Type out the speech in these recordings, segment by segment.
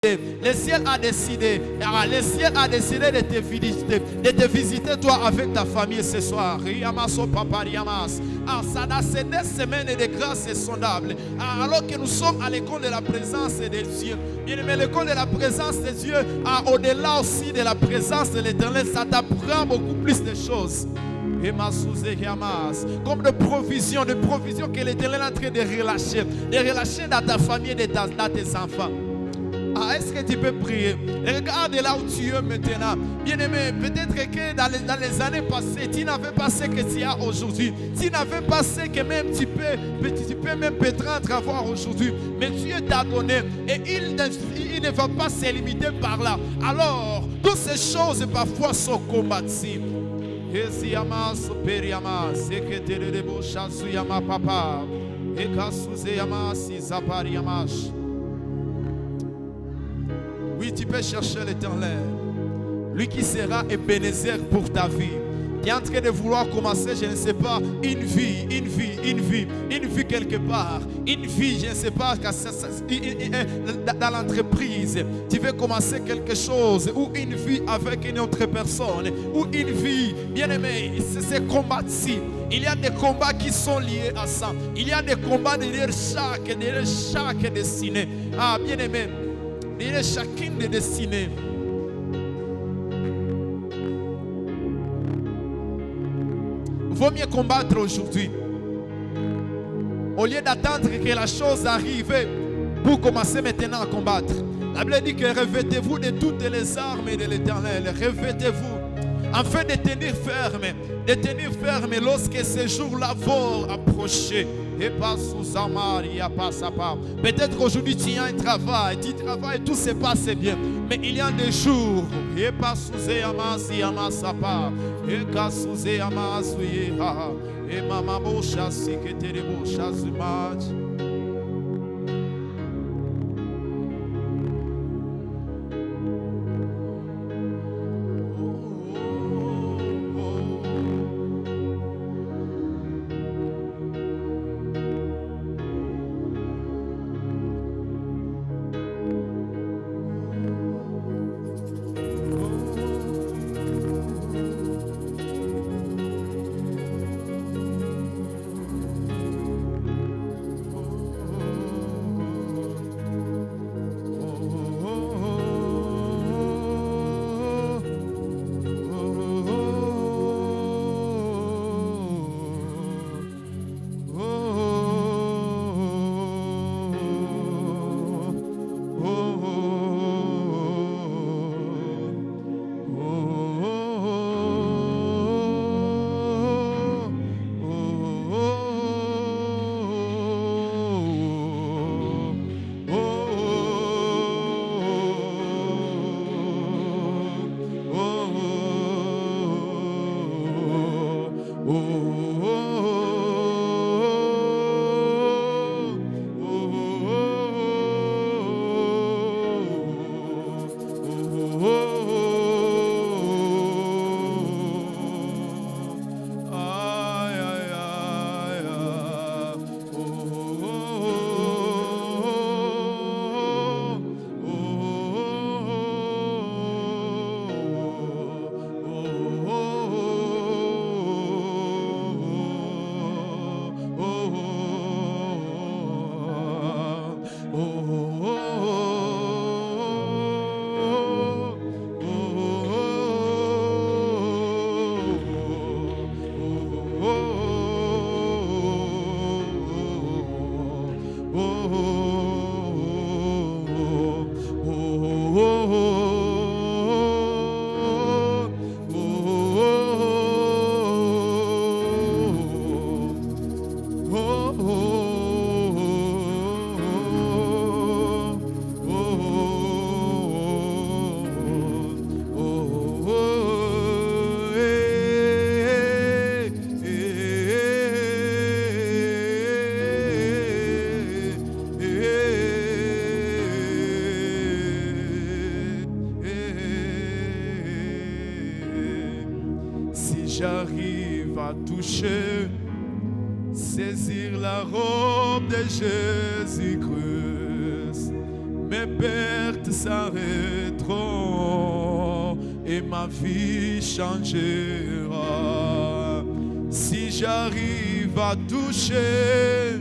Le ciel a décidé. Le ciel a décidé de te visiter toi avec ta famille ce soir. C'est des semaines de grâce insondable. Alors que nous sommes à l'école de la présence de Dieu. Bien aimé, l'école de la présence de Dieu, au-delà aussi de la présence de l'Éternel, ça t'apprend beaucoup plus de choses. Comme de provisions que l'Éternel est en train de relâcher dans ta famille et dans tes enfants. Est-ce que tu peux prier? Regarde là où tu es maintenant. Bien-aimé, peut-être que dans les années passées, tu n'avais pas ce que tu as aujourd'hui. Tu n'avais pas ce que même tu peux même peut-être avoir aujourd'hui. Mais Dieu t'a donné et il ne va pas se limiter par là. Alors, toutes ces choses parfois sont combattues. Oui, tu peux chercher l'Éternel. Lui qui sera Ebenezer pour ta vie. Qui est en train de vouloir commencer, je ne sais pas, une vie quelque part. Une vie, je ne sais pas, dans l'entreprise. Tu veux commencer quelque chose, ou une vie avec une autre personne, ou une vie, bien aimé, c'est combattu. Il y a des combats qui sont liés à ça. Il y a des combats derrière chaque destinée. Bien aimé. Il est chacune des destinées. Vaut mieux combattre aujourd'hui. Au lieu d'attendre que la chose arrive pour commencer maintenant à combattre. La Bible dit que revêtez-vous de toutes les armes de l'Éternel. Revêtez-vous. Afin de tenir ferme lorsque ce jour-là va approcher. Peut-être aujourd'hui tu as un travail, tu travailles, tout se passe bien. Mais il y a des jours. J'arrive à toucher, saisir la robe de Jésus-Christ, me pertes s'arrêteront et ma vie changera. Si j'arrive à toucher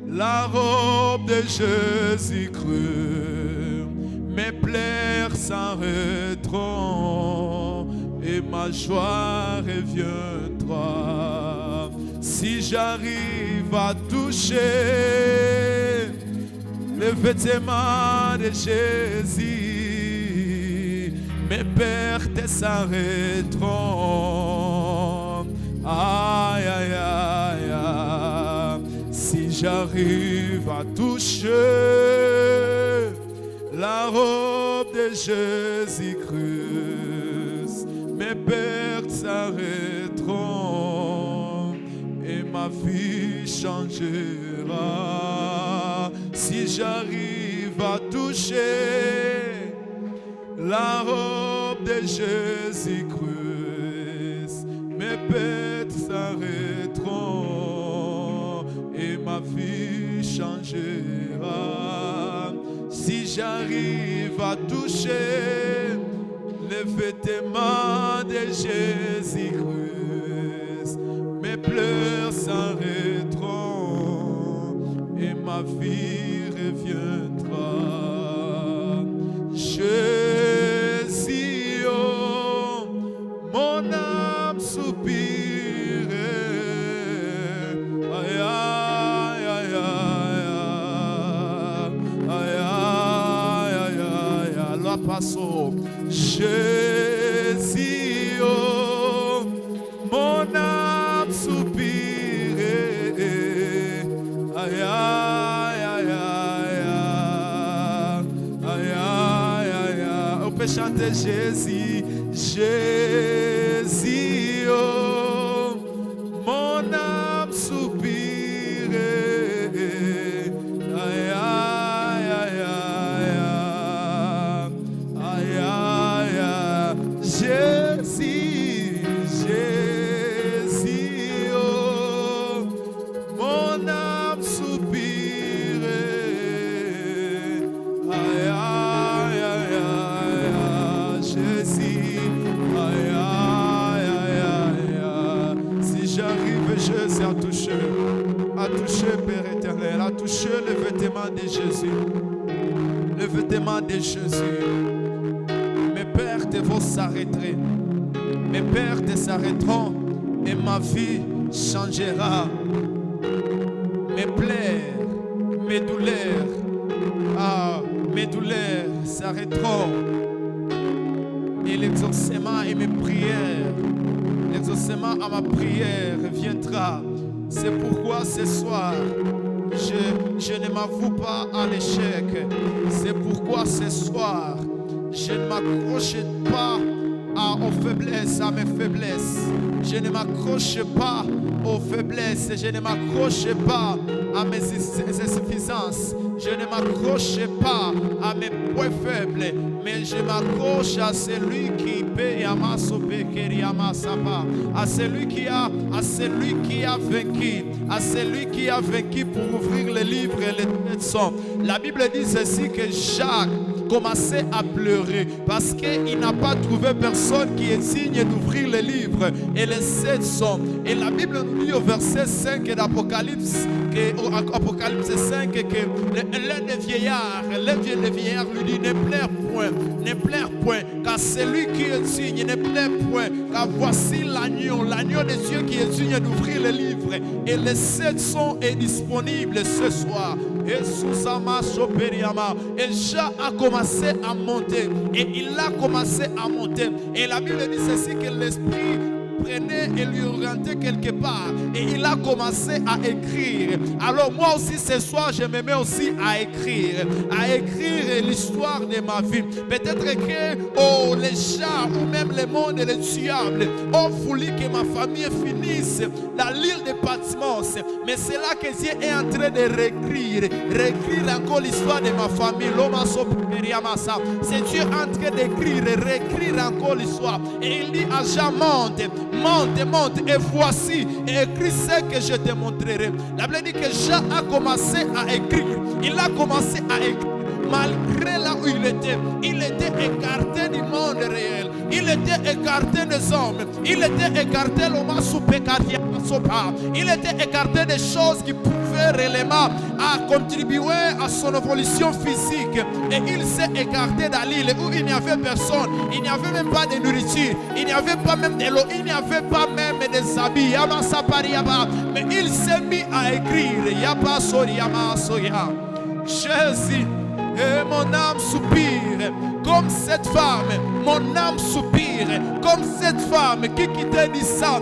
la robe de Jésus-Christ, mes plaies s'arrêteront et ma joie reviendra. Si j'arrive à toucher le vêtement de Jésus, mes pertes s'arrêteront. Aïe, aïe, aïe, aïe. Si j'arrive à toucher la robe de Jésus-Christ, mes pertes s'arrêteront et ma vie changera. Si j'arrive à toucher la robe de Jésus-Christ, mes pertes s'arrêteront et ma vie changera. Si j'arrive à toucher les vêtements de Jésus-Christ, mes pleurs s'arrêteront et ma vie reviendra. Jésus, oh, mon âme soupire. Aïe, aïe, aïe, aïe, aïe, aïe, aïe, aïe, la passo. Jésus, oh, mon âme soupire. Aïe, aïe, aïe, aïe, aïe, aïe, aïe. On peut chanter Jésus, Jésus, oh, mon âme soupire. Aïe, aïe, aïe, aïe, aïe, aïe, Jésus, Jésus, oh, mon âme soupire. Aïe, aïe, aïe, aïe, Jésus. Aïe, aïe, aïe, aïe, aïe. Si j'arrive, Jésus, à toucher, Père éternel, à toucher le vêtement de Jésus, le vêtement de Jésus, mes pertes vont s'arrêter, mes pertes s'arrêteront et ma vie changera. Mes plaies, mes douleurs, mes douleurs s'arrêteront et l'exaucement et mes prières, l'exaucement à ma prière viendra. C'est pourquoi ce soir, je ne m'avoue pas à l'échec. C'est pourquoi ce soir, je ne m'accroche pas aux faiblesses, à mes faiblesses. Je ne m'accroche pas aux faiblesses. Je ne m'accroche pas à mes insuffisances. Je ne m'accroche pas à mes points faibles. Mais je m'accroche à celui qui paie à celui qui a vaincu, à celui qui a vaincu pour ouvrir les livres et les têtes. La Bible dit ceci que Jacques commençait à pleurer parce qu'il n'a pas trouvé personne qui est digne d'ouvrir les livres et les 7 sont. Et la Bible nous dit au verset 5 d'Apocalypse, Apocalypse 5, que l'un des vieillards lui dit ne pleure point, car celui qui est digne ne pleure point, car voici l'agneau de Dieu qui est digne d'ouvrir les livres et les 7 sont disponibles ce soir. Et Jean a commencé à monter et il a commencé à monter et la Bible dit ceci que l'esprit prenait et lui orientait quelque part et il a commencé à écrire. Alors moi aussi ce soir je me mets aussi à écrire l'histoire de ma vie. Peut-être que les gens ou même le monde et les diables ont voulu que ma famille finisse dans l'île de Patmos, mais c'est là que Dieu est en train de réécrire encore l'histoire de ma famille. C'est Dieu en train d'écrire, réécrire encore l'histoire. Et il dit à Jean, monte, et voici, et écris ce que je te montrerai. La Bible dit que Jean a commencé à écrire. Il a commencé à écrire. malgré là où il était écarté du monde réel. Il était écarté des hommes. Il était écarté il était écarté des choses qui pouvaient réellement contribuer à son évolution physique. Et il s'est écarté dans l'île où il n'y avait personne. Il n'y avait même pas de nourriture. Il n'y avait pas même de l'eau. Il n'y avait pas même des habits. Mais il s'est mis à écrire. Jésus, et mon âme soupire comme cette femme. Mon âme soupire comme cette femme qui quittait Nissan.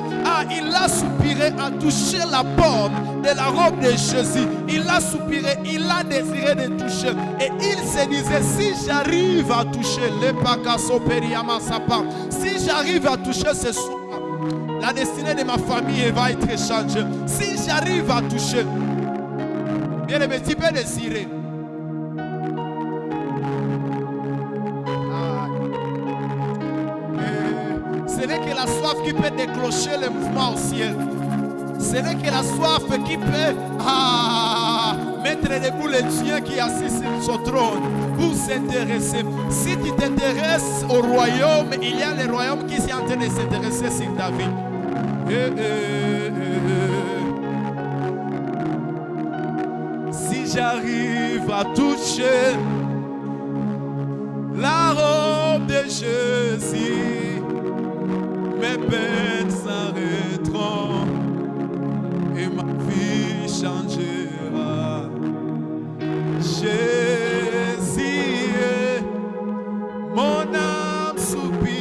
Il a soupiré à toucher la pomme de la robe de Jésus. Il a soupiré, il a désiré de toucher. Et il se disait, si j'arrive à toucher si j'arrive à toucher ce soir, la destinée de ma famille va être changée. Si j'arrive à toucher, bien aimé, tu peux désirer. Ce n'est que la soif qui peut déclencher le mouvement au ciel. Ce n'est que la soif qui peut mettre debout le Dieu qui est assis sur son trône pour s'intéresser. Si tu t'intéresses au royaume, il y a le royaume qui est en train de s'intéresser sur ta vie. Si j'arrive à toucher la robe de Jésus, mes peines s'arrêteront et ma vie changera. Jésus, mon âme soupire.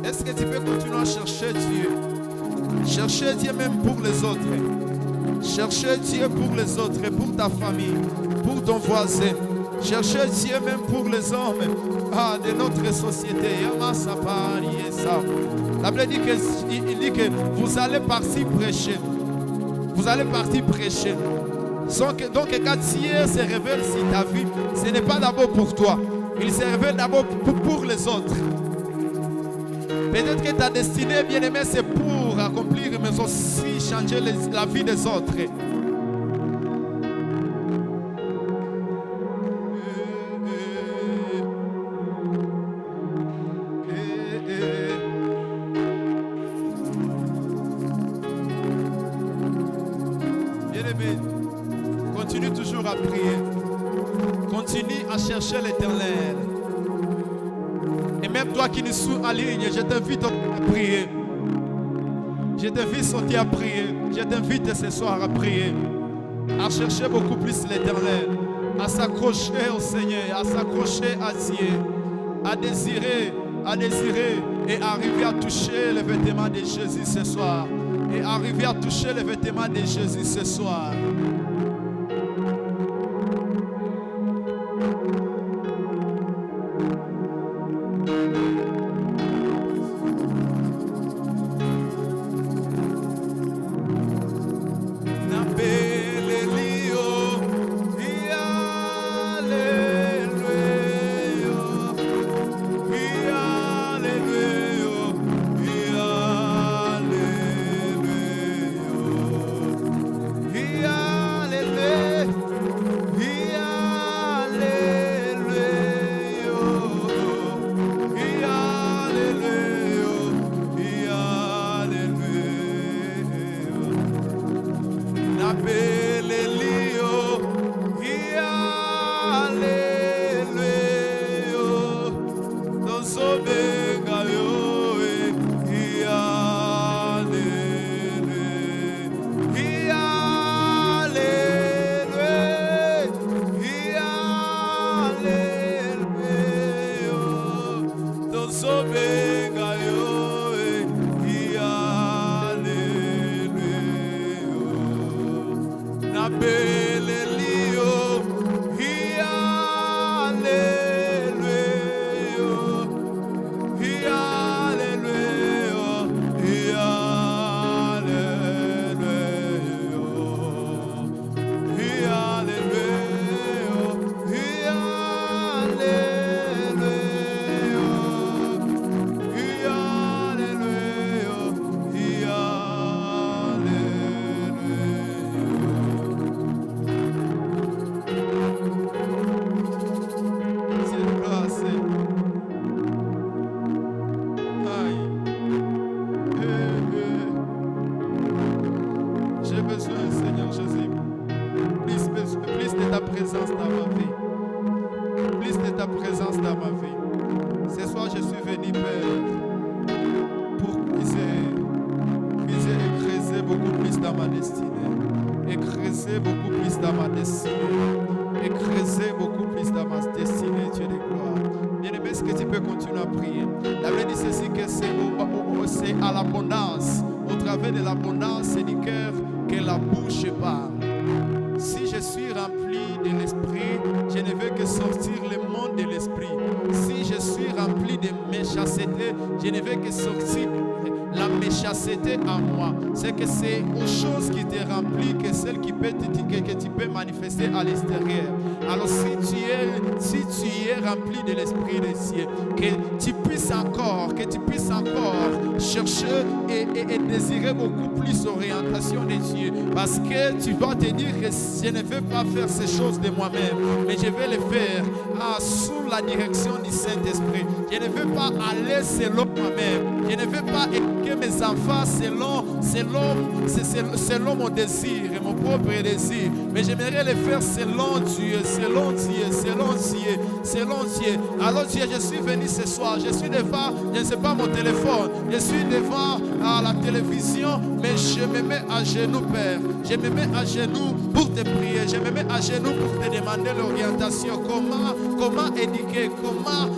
Est-ce que tu peux continuer à chercher Dieu? Chercher Dieu même pour les autres. Chercher Dieu pour les autres, pour ta famille, pour ton voisin. Chercher Dieu même pour les hommes de notre société. La Bible dit que vous allez partir prêcher. Vous allez partir prêcher. Donc quand Dieu se révèle sur ta vie, ce n'est pas d'abord pour toi. Il se révèle d'abord pour les autres. Peut-être que ta destinée, bien-aimé, c'est pour accomplir, mais aussi changer la vie des autres. Bien-aimé, continue toujours à prier. Continue à chercher l'Éternel. Et même toi qui nous suis en ligne, je t'invite à prier. Je t'invite sortir à prier. Je t'invite ce soir à prier. À chercher beaucoup plus l'Éternel. À s'accrocher au Seigneur. À s'accrocher à Dieu. À désirer et arriver à toucher les vêtements de Jésus ce soir. Et arriver à toucher les vêtements de Jésus ce soir. de ta présence dans ma vie. Ce soir, je suis venu, Père, pour puiser et creuser beaucoup plus dans ma destinée. Et creuser beaucoup plus dans ma destinée. Et creuser beaucoup plus dans ma destinée, Dieu de gloire. Bien-aimé, est-ce que tu peux continuer à prier? La Bible dit ceci, que c'est à l'abondance, au travers de l'abondance du cœur, que la bouche parle. Si je suis rempli de l'esprit, je ne veux que sortir le monde de l'esprit. Si je suis rempli de méchanceté, je ne veux que sortir la méchanceté en moi. C'est que c'est aux choses qui te remplissent que celle qui peut que tu peux manifester à l'extérieur. Alors si tu es rempli de l'esprit de Dieu, que tu puisses encore chercher et désirer beaucoup plus l'orientation de Dieu. Parce que tu vas te dire que je ne veux pas faire ces choses de moi-même, mais je vais les faire sous la direction du Saint-Esprit. Je ne veux pas aller selon moi-même. Je ne veux pas éduquer mes enfants selon mon désir et mon propre désir. Mais j'aimerais les faire selon Dieu, selon Dieu, selon Dieu, selon Dieu. Alors Dieu, je suis venu ce soir. Je suis devant, je ne sais pas mon téléphone. Je suis devant la télévision, mais je me mets à genoux, Père. Je me mets à genoux pour te prier. Je me mets à genoux pour te demander l'orientation. Comment éduquer, comment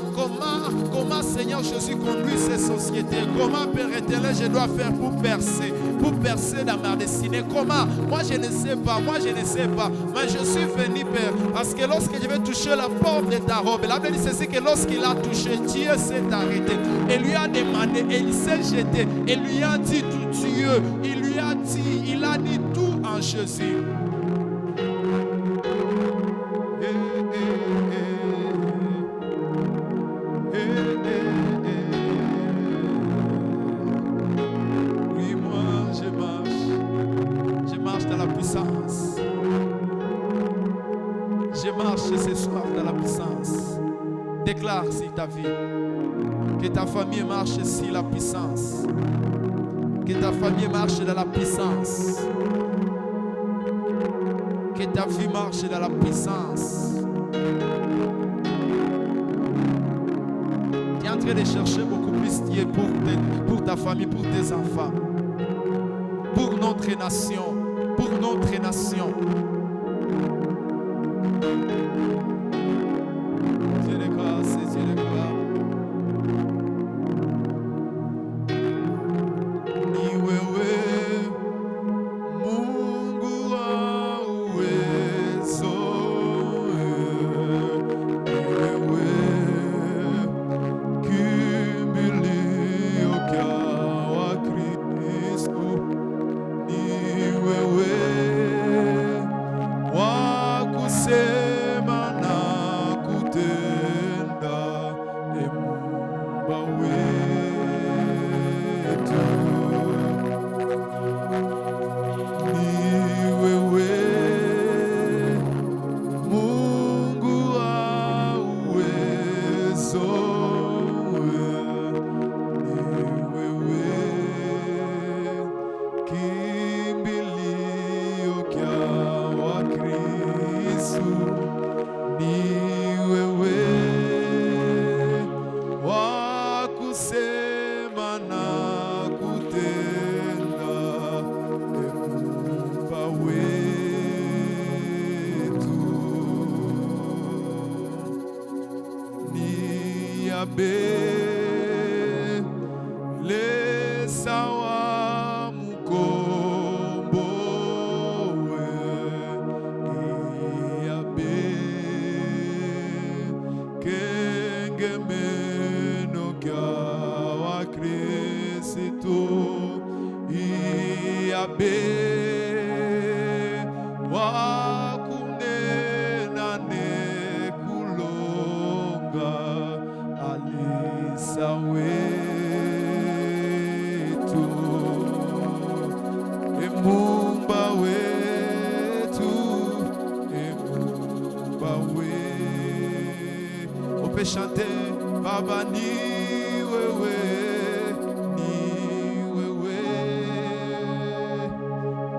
Seigneur Jésus conduit ces sociétés. Comment, Père éternel, je dois faire pour percer dans ma destinée. Comment? Moi je ne sais pas, mais je suis venu, Père, parce que lorsque je vais toucher la porte de ta robe, la Bible dit ceci, que lorsqu'il a touché, Dieu s'est arrêté et lui a demandé, et il s'est jeté, et lui a dit tout Dieu, il a dit tout en Jésus. Je marche ce soir dans la puissance. Déclare sur ta vie que ta famille marche sur la puissance. Que ta famille marche dans la puissance. Que ta vie marche dans la puissance. Tu es en train de chercher beaucoup plus Dieu pour ta famille, pour tes enfants, pour notre nation, pour notre nation. Dieu de grâce, Dieu de gloire. Ni wewe Mungu wa uwezo, ni wewe kimbilio kwa Kristo, ni wewe wa kusema na kutenda, Muumba wetu. Ni wewe Mungu wa uwezo, ni wewe kimbilio kwa Kristo, ni wewe wa kusema na kutenda, Muumba wetu. Ni abele sawa mukombowe, ni abe kengemeno kwa Kristo, iabe wakunena nekulonga alisa wetu, Muumba wetu, Muumba wetu. On peut chanter, Baba ni wewe,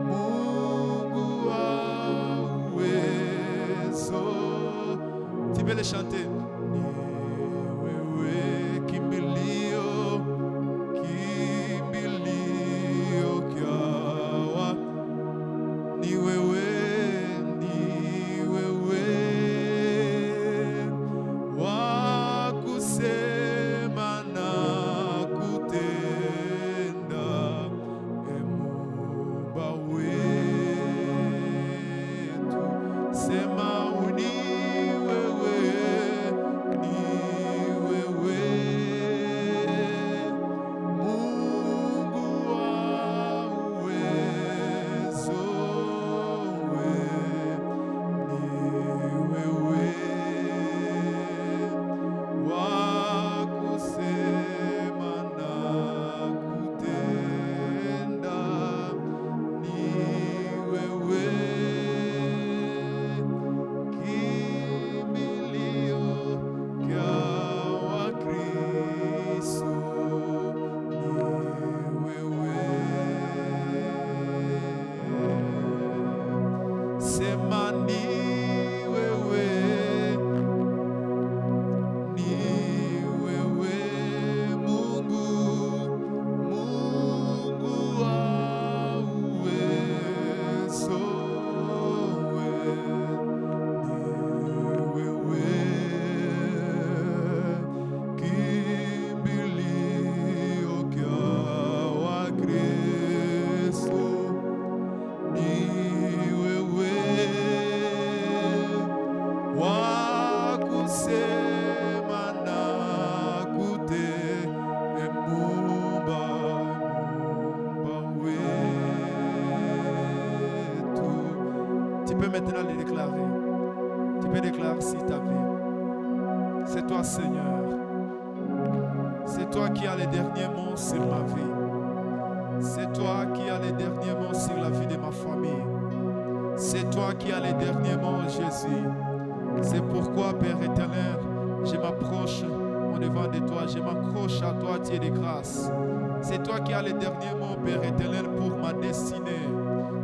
Mungu wa uwezo. Tu peux le chanter. maintenant le déclarer. Tu peux déclarer si ta vie. C'est toi, Seigneur. C'est toi qui as les derniers mots sur ma vie. C'est toi qui as les derniers mots sur la vie de ma famille. C'est toi qui as les derniers mots, Jésus. C'est pourquoi, Père éternel, je m'approche au devant de toi. Je m'accroche à toi, Dieu de grâce. C'est toi qui as les derniers mots, Père éternel, pour ma destinée.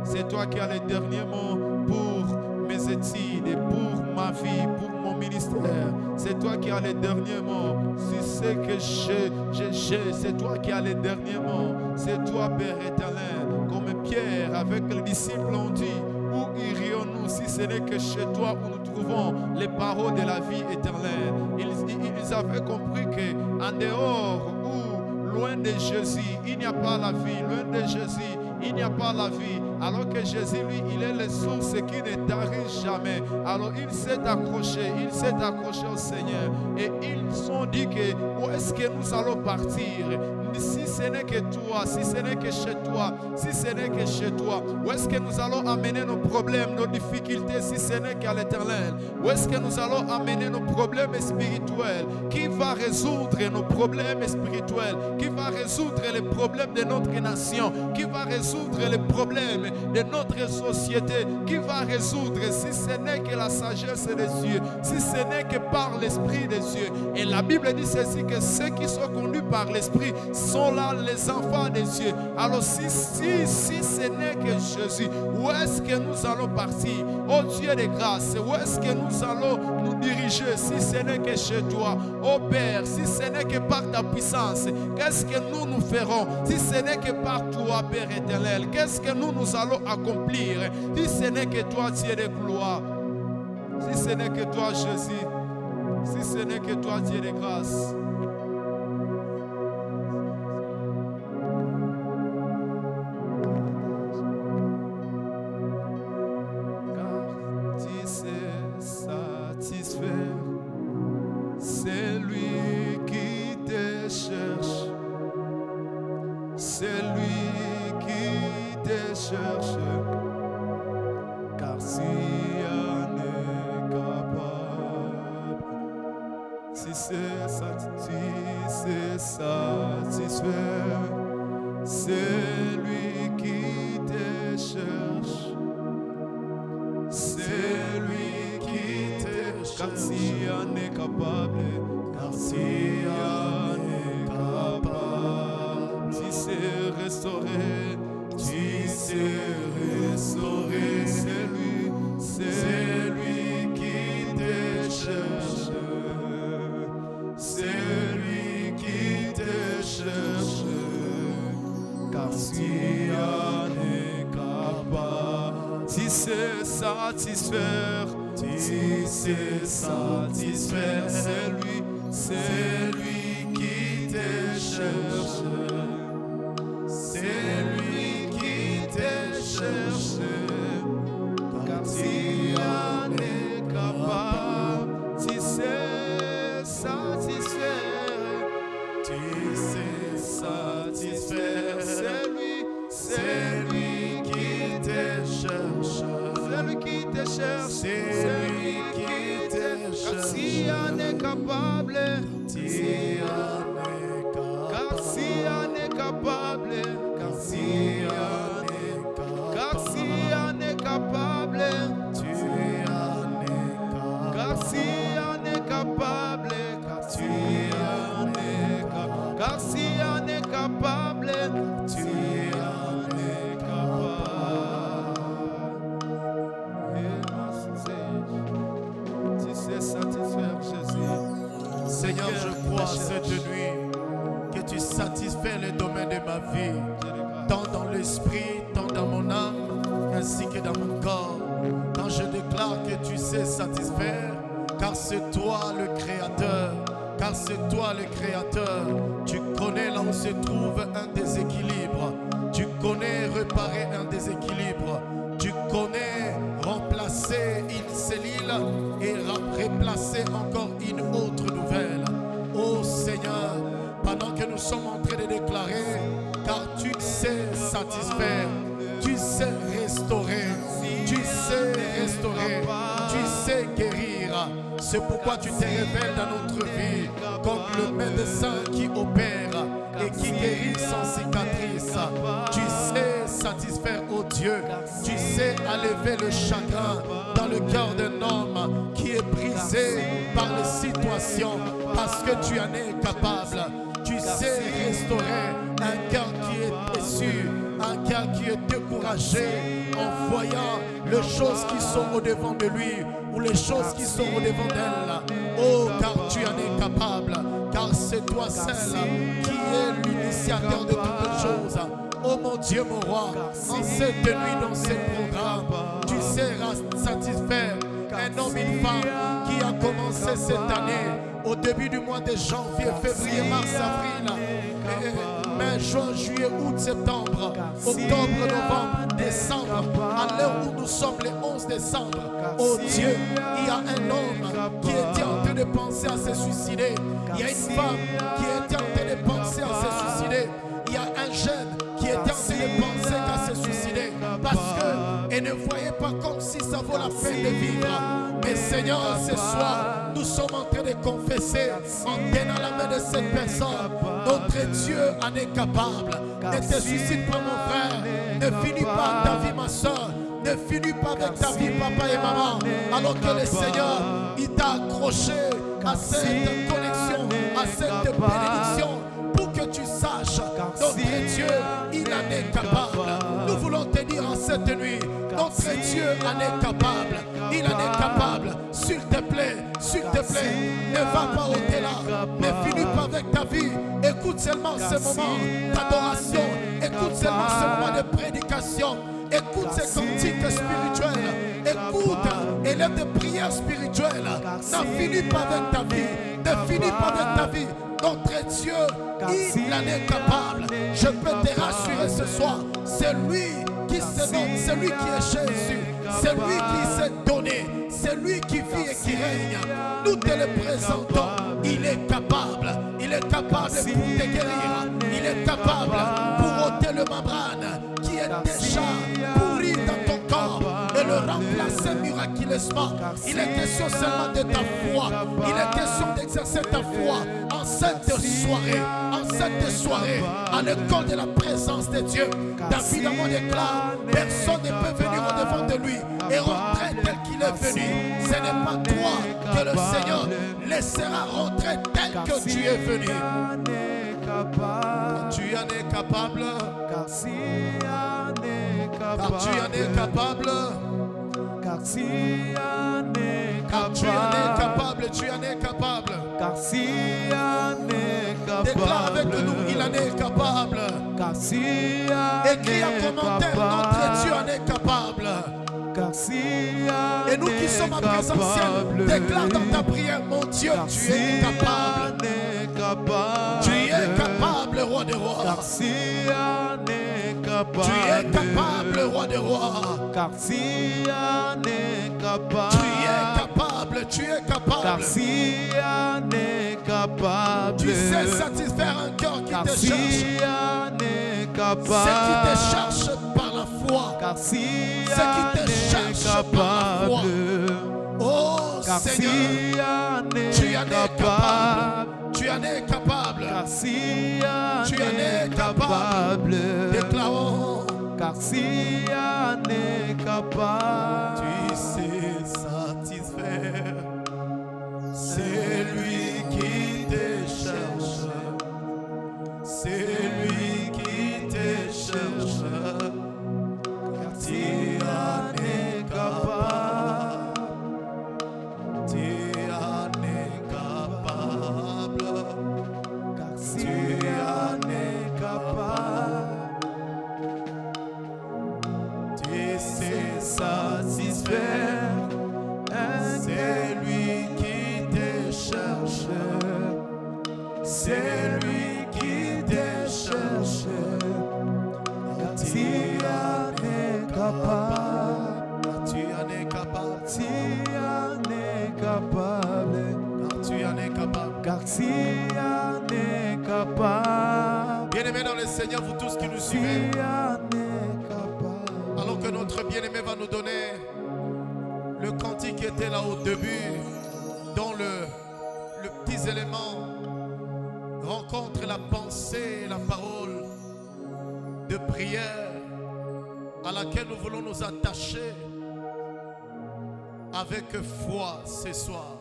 C'est toi qui as les derniers mots pour mes études, et pour ma vie, pour mon ministère. C'est toi qui as les derniers mots. Si c'est que c'est toi qui as les derniers mots. C'est toi, Père éternel. Comme Pierre avec les disciples ont dit, où irions-nous si ce n'est que chez toi où nous trouvons les paroles de la vie éternelle. Ils avaient compris qu'en dehors ou loin de Jésus, il n'y a pas la vie. Loin de Jésus, il n'y a pas la vie. Alors que Jésus, lui, il est la source qui ne tarit jamais. Alors il s'est accroché au Seigneur. Et ils se sont dit que où est-ce que nous allons partir? Si ce n'est que toi, si ce n'est que chez toi, si ce n'est que chez toi, où est-ce que nous allons amener nos problèmes, nos difficultés, si ce n'est qu'à l'Éternel? Où est-ce que nous allons amener nos problèmes spirituels? Qui va résoudre nos problèmes spirituels? Qui va résoudre les problèmes de notre nation? Qui va résoudre les problèmes de notre société? Qui va résoudre si ce n'est que la sagesse des cieux, si ce n'est que par l'Esprit des cieux? Et la Bible dit ceci, que ceux qui sont conduits par l'Esprit sont là les enfants des cieux. Alors si ce n'est que Jésus, où est-ce que nous allons partir? Oh Dieu de grâce, où est-ce que nous allons nous diriger si ce n'est que chez toi? Oh Père, si ce n'est que par ta puissance, qu'est-ce que nous ferons? Si ce n'est que par toi, Père éternel, qu'est-ce que nous allons accomplir? Si ce n'est que toi, Dieu de gloire, si ce n'est que toi, Jésus, si ce n'est que toi, Dieu de grâce. Satisfaire, tu sais satisfaire, c'est lui qui te cherche, c'est lui qui te cherche, car si on est capable, tu sais satisfaire, c'est lui qui te cherche. Celui qui te cherche, celui qui te cherche. Si on est capable, car si on est capable, car si on est capable, car si on est capable, car si on est capable, Seigneur, je crois cette nuit que tu satisfais les domaines de ma vie, tant dans l'esprit, tant dans mon âme, ainsi que dans mon corps. Quand je déclare que tu sais satisfaire, car c'est toi le Créateur, car c'est toi le Créateur. Tu connais là où se trouve un déséquilibre, tu connais réparer un déséquilibre, tu connais remplacer une cellule et replacer encore une autre nouvelle. Oh Seigneur, pendant que nous sommes en train de déclarer, car tu sais satisfaire, tu sais restaurer, tu sais restaurer. C'est pourquoi tu te révèles dans notre vie comme le médecin qui opère et qui guérit sans cicatrice. Tu sais satisfaire, oh Dieu. Tu sais enlever le chagrin dans le cœur d'un homme qui est brisé par les situations parce que tu en es capable. Tu sais restaurer un cœur qui est déçu, un cœur qui est découragé en voyant les choses qui sont au-devant de lui ou les choses qui sont au-devant d'elle. Oh, car tu en es capable, car c'est toi seul qui es l'initiateur de toutes choses. Oh mon Dieu, mon roi, en cette nuit, dans ce programme, tu sais satisfaire un homme et une femme qui a commencé cette année au début du mois de janvier, février, mars, avril, mai, juin, juillet, août, septembre, octobre, novembre, décembre, à l'heure où nous sommes le 11 décembre. Oh Dieu, il y a un homme qui était en train de penser à se suicider. Il y a une femme qui était en train de penser à se suicider. Il y a un jeune qui était en train de penser qu'à se suicider parce qu'elle ne voyait pas comme si ça vaut la peine de vivre. Mais Seigneur, ce soir, nous sommes en train de confesser en tenant la main de cette personne. Notre Dieu en est capable. Ne te suicide pas, mon frère. Ne finis pas ta vie, ma soeur. Ne finis pas avec ta vie, papa et maman. Alors que le Seigneur, il t'a accroché à cette connexion, à cette bénédiction, pour que tu saches, notre Dieu, il en est capable. Nous voulons te dire en cette nuit, notre Dieu en est capable. Il en est capable. S'il te plaît, ne va pas au-delà. Ne finis pas avec ta vie. Écoute seulement ce moment d'adoration. Écoute seulement ce moment de prédication. Écoute ces cantiques spirituels. Écoute, élève des prières spirituelles. Ne finis pas avec ta vie. Ne finis pas avec ta vie. Notre Dieu, il en est capable. Je peux te rassurer ce soir. C'est lui qui se donne, c'est lui qui est Jésus. C'est lui qui s'est donné. C'est lui qui vit et qui règne. Nous te le présentons. Il est capable. Il est capable pour te guérir. Il est capable pour ôter le membrane qui est déjà pourri dans ton corps et le remplacer miraculeusement. Il est question seulement de ta foi. Il est question d'exercer ta foi en cette soirée, à l'école de la présence de Dieu. David a déclare, personne ne peut venir au-devant de lui et rentrer tel qu'il est venu. Ce n'est pas toi que le Seigneur laissera rentrer tel que tu es venu. Tu en es capable. Car tu en es capable. Car tu en es capable. Tu en es capable. Car si en est capable. Déclare avec nous, il en est capable. Car si en écris un commentaire, notre Dieu en est capable. Car si en et nous qui sommes en présentiel, déclare dans ta prière, mon Dieu, tu es capable. Tu es capable, roi des rois. Car si en est capable. Tu es capable, roi des rois. Car si en est capable. Tu es capable, tu es capable. Car si en est capable. Tu sais satisfaire un cœur qui car te si cherche. en est capable. Ceux qui te cherchent par la foi. Car si ceux qui te cherchent par la foi. Oh car Seigneur, si en est tu en es capable. Tu en es capable. Car si en tu en es capable. Déclarons. Car si en est capable. Tu sais satisfaire. C'est lui qui te cherche. C'est lui qui te cherche. Car tu en es capable. Tu en es capable. Car si Tu en es capable. Tu sais satisfaire. C'est lui qui te cherche. C'est lui qui te cherche. tu en es capable. Tu en es capable. Tu en es capable. Tu en es capable. Car si en est capable. Bien-aimés dans le Seigneur, vous tous qui nous Tu suivez, en es capable. alors que notre bien-aimé va nous donner le cantique qui était là au début, dont le petit élément rencontre la pensée et la parole de prière à laquelle nous voulons nous attacher avec foi ce soir.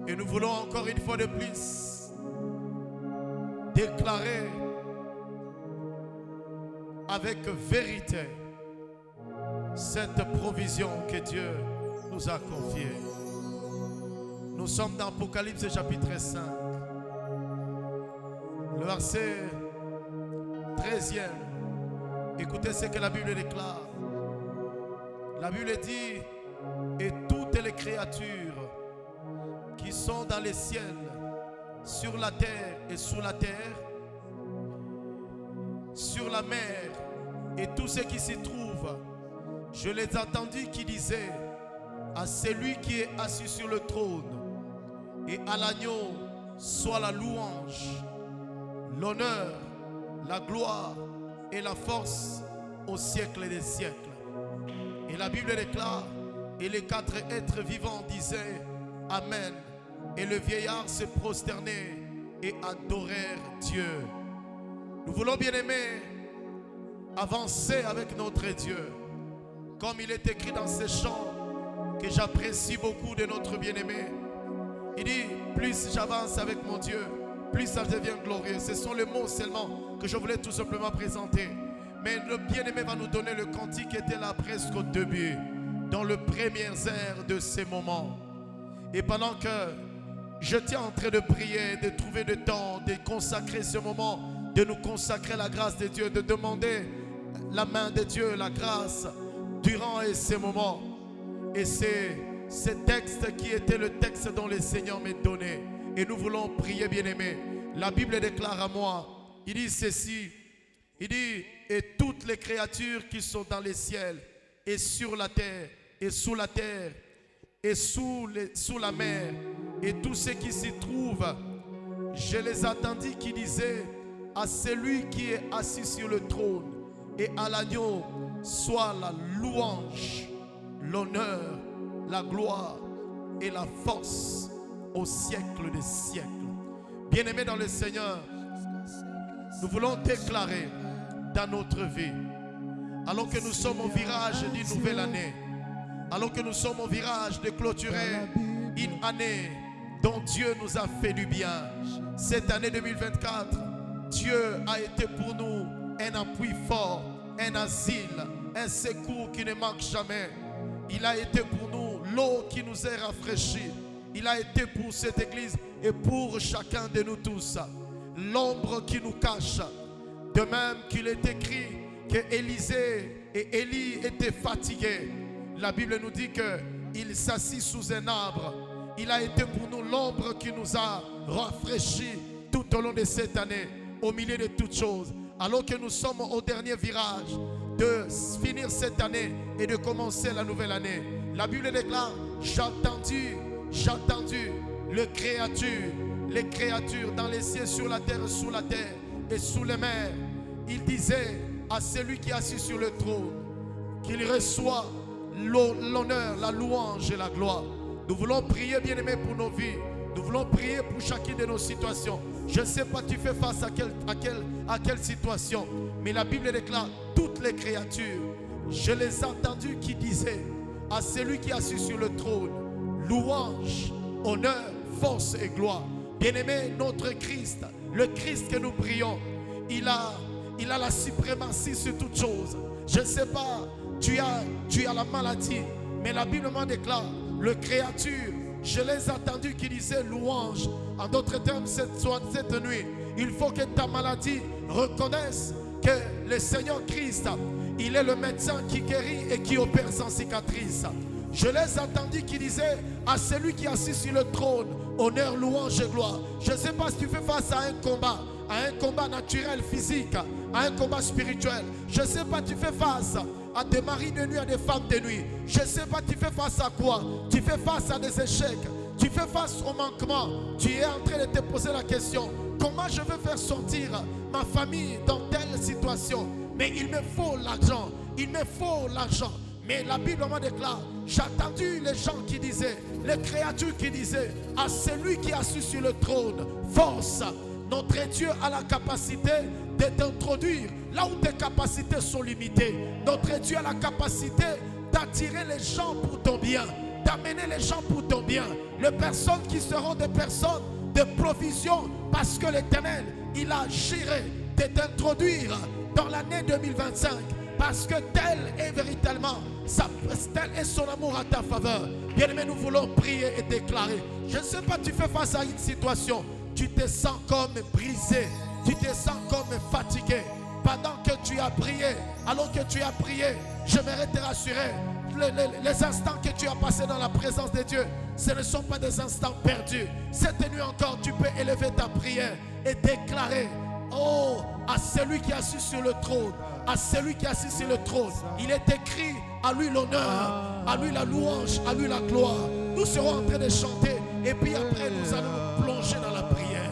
Et nous voulons encore une fois de plus déclarer avec vérité cette provision que Dieu nous a confiée. Nous sommes dans Apocalypse chapitre 5. Le verset 13e. Écoutez ce que la Bible déclare. La Bible dit: et toutes les créatures qui sont dans les ciels, sur la terre et sous la terre, sur la mer et tout ce qui s'y trouve, je les ai entendus qui disaient à celui qui est assis sur le trône et à l'agneau soit la louange, l'honneur, la gloire et la force au siècle des siècles. Et la Bible déclare: et les quatre êtres vivants disaient Amen. Et le vieillard se prosternait et adorait Dieu. Nous voulons, bien aimer, avancer avec notre Dieu. Comme il est écrit dans ces chants que j'apprécie beaucoup de notre bien-aimé. Il dit: plus j'avance avec mon Dieu, plus ça devient glorieux. Ce sont les mots seulement que je voulais tout simplement présenter. Mais le bien-aimé va nous donner le cantique qui était là presque au début, dans le premier air de ces moments. Et pendant que j'étais en train de prier, de trouver du temps, de consacrer ce moment, de nous consacrer la grâce de Dieu, de demander la main de Dieu, la grâce, durant ces moments. Et c'est ce texte qui était le texte dont le Seigneur m'a donné. Et nous voulons prier, bien-aimés. La Bible déclare à moi, il dit ceci, il dit: et toutes les créatures qui sont dans les ciels, et sur la terre, et sous la terre, et sous la mer, et tout ce qui s'y trouve, je les entendis qui disaient à celui qui est assis sur le trône et à l'agneau soit la louange, l'honneur, la gloire et la force au siècle des siècles. Bien-aimés dans le Seigneur, nous voulons déclarer dans notre vie, alors que nous sommes au virage d'une nouvelle année, alors que nous sommes au virage de clôturer une année dont Dieu nous a fait du bien. Cette année 2024, Dieu a été pour nous un appui fort, un asile, un secours qui ne manque jamais. Il a été pour nous l'eau qui nous est rafraîchie. Il a été pour cette église et pour chacun de nous tous l'ombre qui nous cache. De même qu'il est écrit que Élisée et Élie étaient fatigués. La Bible nous dit qu'il s'assit sous un arbre. Il a été pour nous l'ombre qui nous a rafraîchis tout au long de cette année, au milieu de toutes choses. Alors que nous sommes au dernier virage de finir cette année et de commencer la nouvelle année. La Bible déclare: j'ai entendu les créatures dans les cieux, sur la terre, sous la terre et sous les mers. Il disait à celui qui est assis sur le trône qu'il reçoit l'honneur, la louange et la gloire. Nous voulons prier, bien-aimés, pour nos vies. Nous voulons prier pour chacune de nos situations. Je ne sais pas tu fais face à quelle situation, mais la Bible déclare: toutes les créatures, je les ai entendues qui disaient à celui qui est assis sur le trône louange, honneur, force et gloire. Bien-aimé, notre Christ, le Christ que nous prions, il a la suprématie sur toutes choses. Je ne sais pas, tu as la maladie, mais la Bible m'en déclare: les créatures, je les ai entendus qui disaient louange. En d'autres termes, cette nuit, il faut que ta maladie reconnaisse que le Seigneur Christ, il est le médecin qui guérit et qui opère sans cicatrice. Je les ai entendus qui disaient à celui qui est assis sur le trône honneur, louange et gloire. Je ne sais pas si tu fais face à un combat naturel, physique, à un combat spirituel. Je ne sais pas tu fais face à des maris de nuit, à des femmes de nuit. Je ne sais pas tu fais face à quoi. Tu fais face à des échecs. Tu fais face au manquement. Tu es en train de te poser la question: comment je vais faire sortir ma famille dans telle situation? Mais il me faut l'argent. Il me faut l'argent. Mais la Bible me déclare: j'ai entendu les gens qui disaient les créatures qui disaient à celui qui est assis sur le trône, force. Notre Dieu a la capacité de t'introduire là où tes capacités sont limitées. Notre Dieu a la capacité d'attirer les gens pour ton bien, d'amener les gens pour ton bien. Les personnes qui seront des personnes de provision, parce que l'Éternel, il a géré de t'introduire dans l'année 2025, parce que tel est véritablement tel est son amour à ta faveur. Bien-aimé, nous voulons prier et déclarer. Je ne sais pas, tu fais face à une situation, tu te sens comme brisé, tu te sens comme fatigué. Pendant que tu as prié, alors que tu as prié, j'aimerais te rassurer, les instants que tu as passés dans la présence de Dieu, ce ne sont pas des instants perdus. Cette nuit encore, tu peux élever ta prière et déclarer: oh, à celui qui est assis sur le trône, à celui qui est assis sur le trône, il est écrit, à lui l'honneur, à lui la louange, à lui la gloire. Nous serons en train de chanter et puis après nous allons nous plonger dans la prière.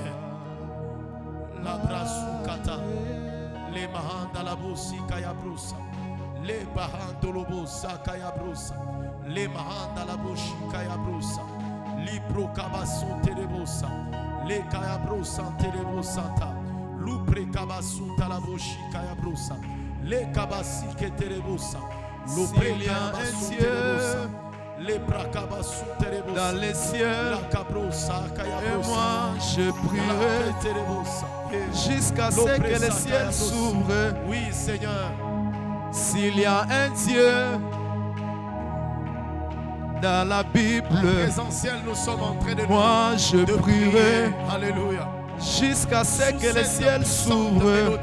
La brasukata, les mahanda la bosi kayabrusa, les bahando lobosa kayabrusa, les mahanda la boshi kayabrusa, libro kabasu terebosa, les kayabrusa terebosata, lupre kabasu talaboshi kayabrusa, les kabasi keterebosa. S'il y a un ciel dans les cieux, et moi je prierai jusqu'à ce que le ciel s'ouvre. Oui, Seigneur. S'il y a un Dieu dans la Bible, en présentiel, nous sommes en train de moi je prierai. Alléluia. Jusqu'à ce que le ciel s'ouvre.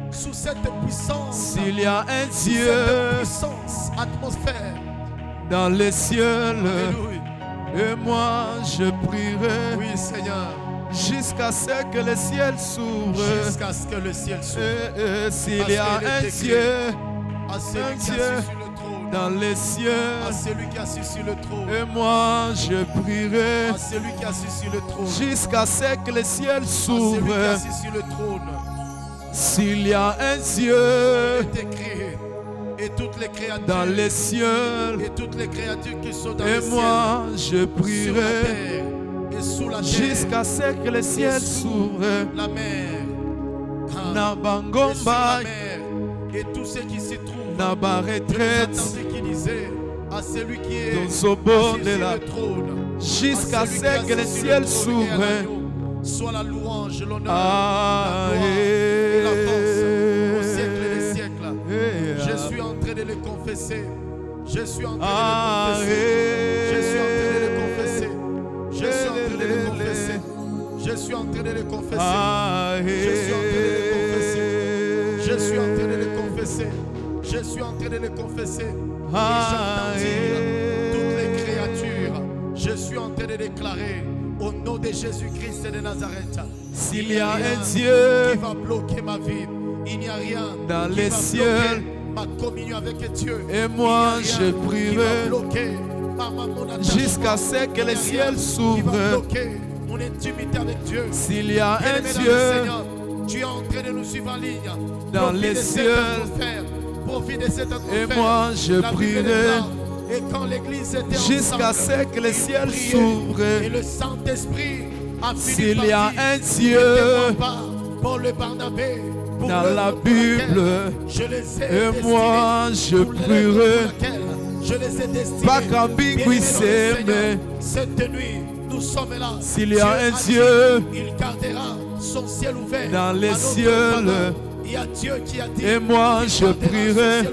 Sous cette puissance, s'il y a un Dieu, cette puissance, atmosphère, dans les cieux, alléluia. Et moi je prierai. Oui, Seigneur. Jusqu'à ce que le ciel s'ouvre. Jusqu'à ce que le ciel s'ouvre. S'il y a un Dieu, à celui qui est assis sur le trône, dans les cieux, à celui qui est assis sur le trône, et moi je prierai. à celui qui est assis sur le trône, jusqu'à ce que le ciel s'ouvre. à celui qui est assis sur le trône. S'il y a un Dieu, et toutes les créatures dans les cieux, et toutes les créatures qui sont dans et le ciel, moi je prierai et sous la terre, jusqu'à ce que le ciel s'ouvre. La mer, Nabangomba, et sur la mer, et tous ceux qui s'y trouvent, Naba retraite, qui disaient à celui qui est dans ce bord de la trône, jusqu'à ce que le ciel s'ouvre. Soit la louange, l'honneur, Ah, la gloire et la force au siècle des siècles. Je suis en train de le confesser. Je suis en train de le confesser. Je suis en train de le confesser. Je suis en train de le confesser. Je suis en train de le confesser. Je suis en train de le confesser. Je suis en train de le confesser. Et j'entends dire toutes les créatures. Je suis en train de déclarer au nom de Jésus-Christ de Nazareth. S'il y a un Dieu qui va bloquer ma vie, il n'y a rien dans qui les va cieux, ma communion avec Dieu. Et moi je prierai jusqu'à ce que le ciel s'ouvre. Mon intimité avec Dieu. S'il y a un Dieu, Seigneur, tu es en train de nous suivre en ligne. dans les cieux, profite de cette atmosphère. et moi je prierai et quand l'église était jusqu'à ce que le ciel s'ouvre. Et le Saint-Esprit a fini s'il y a un Dieu pour le Barnabé, pour dans la Bible, je les ai et moi je prierai. Je les ai destinés. Pas mais cette nuit, nous sommes là. S'il y a un Dieu, il gardera son ciel ouvert dans les cieux. Il y a Dieu qui a dit, et moi je prierai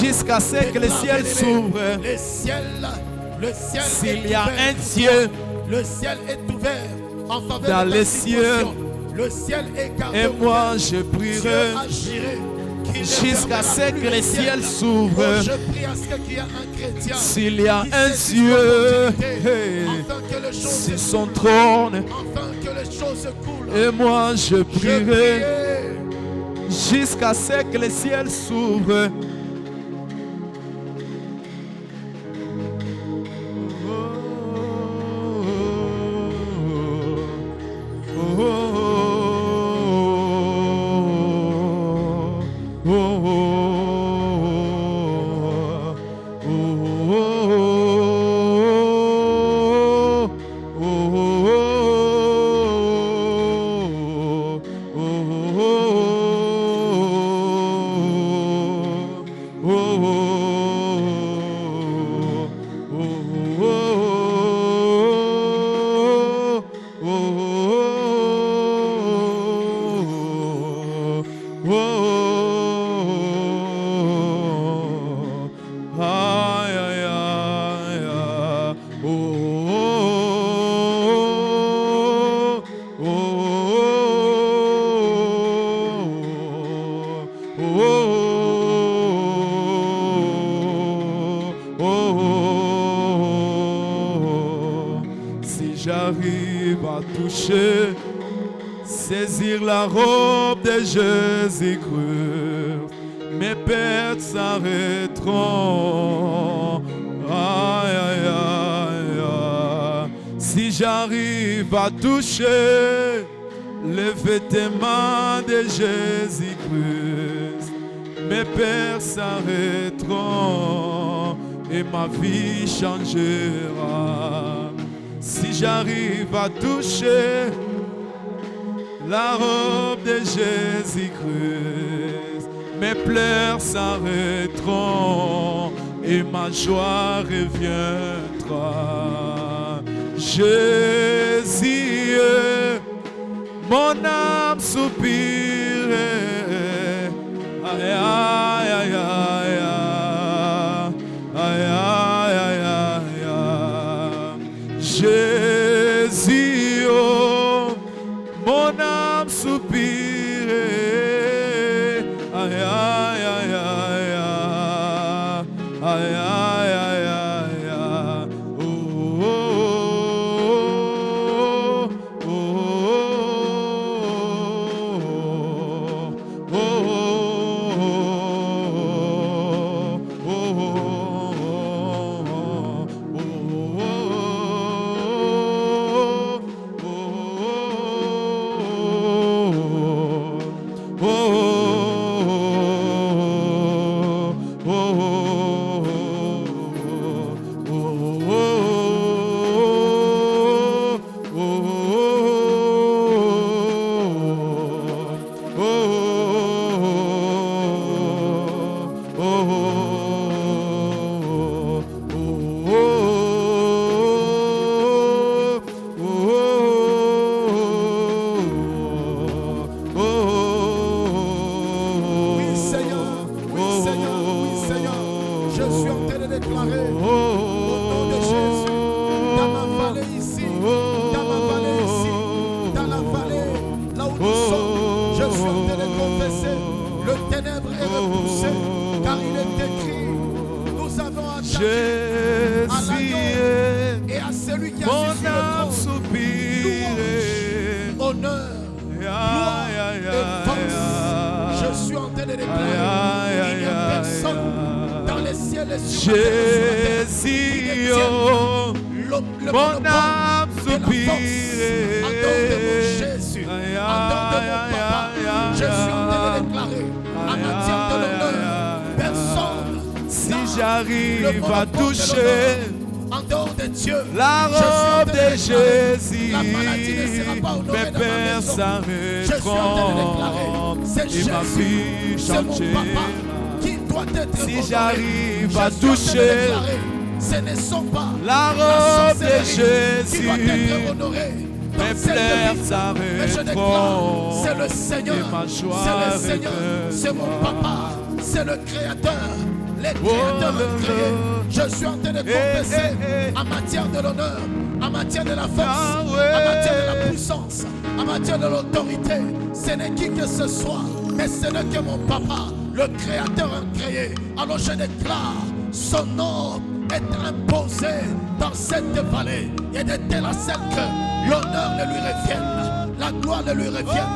jusqu'à ce que le ciel s'ouvre. Le ciel s'il y a un Dieu, le ciel est ouvert en faveur dans de les cieux. Le ciel est gardé et moi je prierai jusqu'à ce que le ciel s'ouvre. Je prie à ce qu'il y a un chrétien. S'il y a un Dieu sur son trône, et moi je prierai jusqu'à ce que le ciel s'ouvre. j'arrive à toucher, saisir la robe de Jésus-Christ, mes pertes s'arrêteront. Aïe, aïe, aïe, aïe. Si j'arrive à toucher les vêtements de Jésus-Christ, mes pertes s'arrêteront et ma vie changera. Si j'arrive à toucher la robe de Jésus-Christ, mes pleurs s'arrêteront et ma joie reviendra. Jésus, mon âme soupirait. Aïe, aïe, aïe, aïe, aïe, aïe, aïe, aïe, aïe. Jésus, oh, mon âme soupirait. Aïe, aïe, aïe, aïe, aïe, aïe, aïe, aïe, aïe. Oh, oh, oh, oh, oh, oh, Jésus, oh, mon âme soupire. Jésus, en dehors de mon papa, je suis en train de déclarer en matière de l'honneur, personne, si j'arrive à toucher en dehors de Dieu, la robe de Jésus, la maladie ne sera pas honorée dans ma maison. Je suis en train de déclarer, c'est Jésus, c'est mon papa. Si j'arrive à toucher ce ne sont pas la robe de Jésus, qui doit être honorée. Mes pleurs s'arrêteront. C'est le Seigneur, c'est le Seigneur, c'est mon papa, c'est le Créateur. Les créateurs ont créé. Je suis en train de confesser en matière de l'honneur, en matière de la force, en matière de la puissance, en matière de l'autorité. Ce n'est qui que ce soit, mais ce n'est que mon papa. Le Créateur a créé. Alors je déclare, son nom est imposé dans cette vallée. Et de telle sorte que l'honneur ne lui revienne, la gloire ne lui revienne,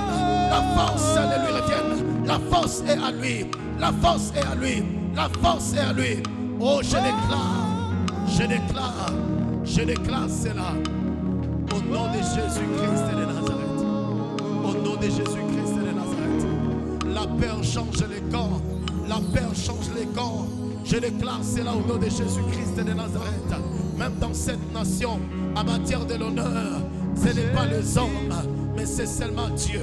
la force ne lui revienne. La force est à lui, la force est à lui, la force est à lui. Oh, je déclare cela au nom de Jésus-Christ de Nazareth. Au nom de Jésus-Christ de Nazareth. La peur change les camps. La peur change les camps. Je déclare cela au nom de Jésus-Christ de Nazareth. Même dans cette nation, en matière de l'honneur, ce n'est pas les hommes, mais c'est seulement Dieu.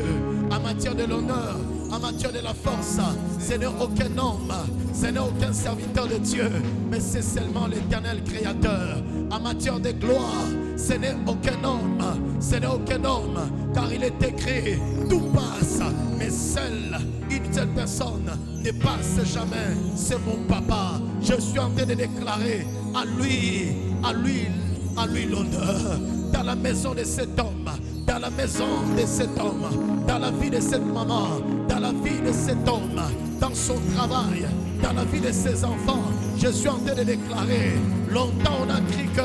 En matière de l'honneur, en matière de la force, ce n'est aucun homme, ce n'est aucun serviteur de Dieu, mais c'est seulement l'Éternel Créateur. En matière de gloire, ce n'est aucun homme, car il est écrit, tout passe, mais seule une seule personne ne passe jamais, c'est mon papa. Je suis en train de déclarer à lui l'honneur, dans la maison de cet homme, dans la maison de cet homme, dans la vie de cette maman, dans la vie de cet homme, dans son travail, dans la vie de ses enfants. Je suis en train de déclarer, longtemps on a cru que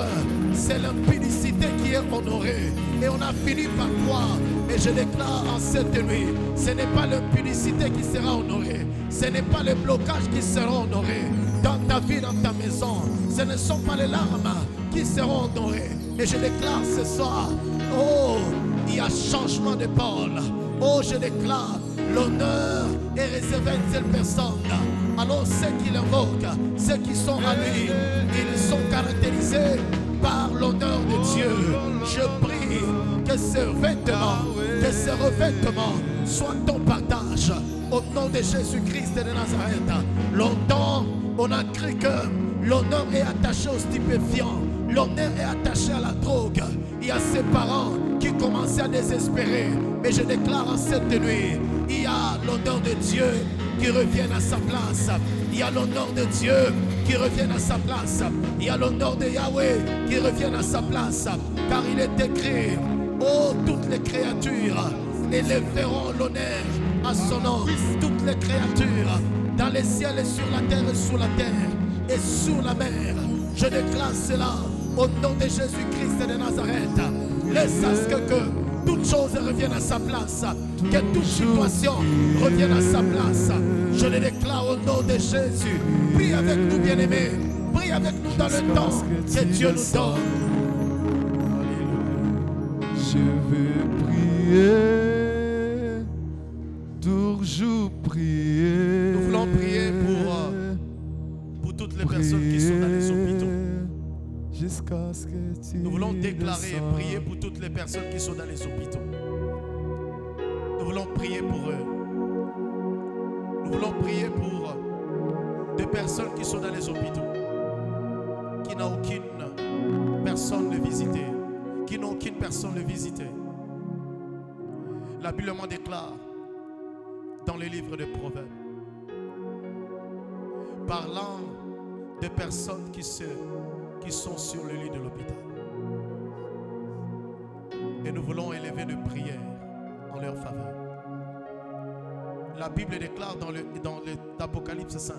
c'est l'impudicité qui est honorée. Et on a fini par croire. Et je déclare en cette nuit, ce n'est pas l'impudicité qui sera honorée. Ce n'est pas les blocages qui seront honorés. Dans ta vie, dans ta maison, ce ne sont pas les larmes qui seront honorées. Et je déclare ce soir, oh, il y a changement de parole. Oh, je déclare, l'honneur est réservé à une seule personne. Alors ceux qui l'invoquent, ceux qui sont à lui, ils sont caractérisés par l'honneur de Dieu. Je prie que ce revêtement soit ton partage. Au nom de Jésus-Christ de Nazareth. Longtemps, on a cru que l'honneur est attaché aux stupéfiants. L'honneur est attaché à la drogue. Il y a ses parents qui commençaient à désespérer. Mais je déclare en cette nuit, il y a l'honneur de Dieu qui revient à sa place. Il y a l'honneur de Dieu qui revient à sa place. Il y a l'honneur de Yahweh qui revient à sa place. Car il est écrit, oh, toutes les créatures élèveront l'honneur à son nom. Toutes les créatures dans les ciels et sur la terre et sous la terre et sous la mer. Je déclare cela au nom de Jésus-Christ de Nazareth. Laisse à ce que toute chose revienne à sa place. Que toute situation revienne à sa place. Je le déclare au nom de Jésus. Prie avec nous, bien-aimés. Prie avec nous dans le temps que Dieu nous donne. Je veux prier, toujours prier. Nous voulons prier pour toutes les personnes qui sont dans les hôpitaux. Jusqu'à ce que tu Nous voulons déclarer et prier pour toutes les personnes qui sont dans les hôpitaux. Nous voulons prier pour eux. Nous voulons prier pour des personnes qui sont dans les hôpitaux, qui n'ont aucune personne de visiter, qui n'ont aucune personne de visiter. La Bible m'en déclare dans le livre des Proverbes, parlant de personnes qui sont sur le lit de l'hôpital. Et nous voulons élever une prière en leur faveur. La Bible déclare dans l'Apocalypse 5,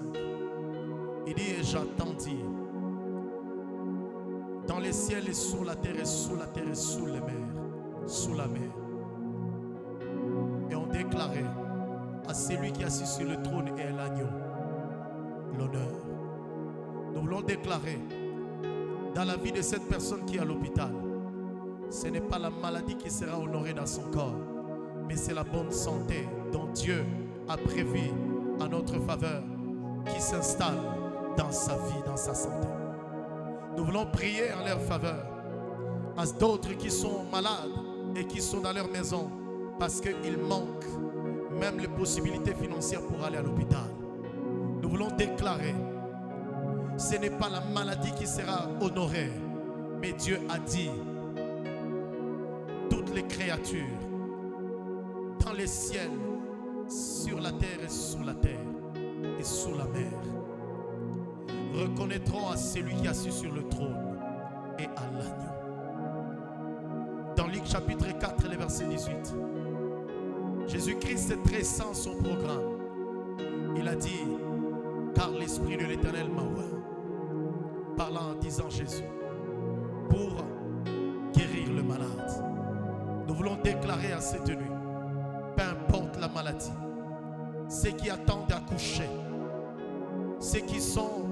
il dit, et j'attendis dans les ciels et sur la terre et sous la terre et sous les mers, sous la mer. Et on déclarait à celui qui est assis sur le trône et à l'agneau l'honneur. Nous voulons déclarer dans la vie de cette personne qui est à l'hôpital, ce n'est pas la maladie qui sera honorée dans son corps, mais c'est la bonne santé dont Dieu a prévu à notre faveur qui s'installe dans sa vie, dans sa santé. Nous voulons prier en leur faveur à d'autres qui sont malades et qui sont dans leur maison parce qu'il manque même les possibilités financières pour aller à l'hôpital. Nous voulons déclarer, ce n'est pas la maladie qui sera honorée, mais Dieu a dit, toutes les créatures dans les ciels, sur la terre et sous la terre et sous la mer reconnaîtront à celui qui est assis sur le trône et à l'agneau. Dans Luc chapitre 4, le verset 18, Jésus-Christ tressant son programme, il a dit, car l'Esprit de l'Éternel m'a oint, parlant en disant Jésus, pour guérir le malade. Nous voulons déclarer à cette nuit, peu importe la maladie, ceux qui attendent d'accoucher, ceux qui sont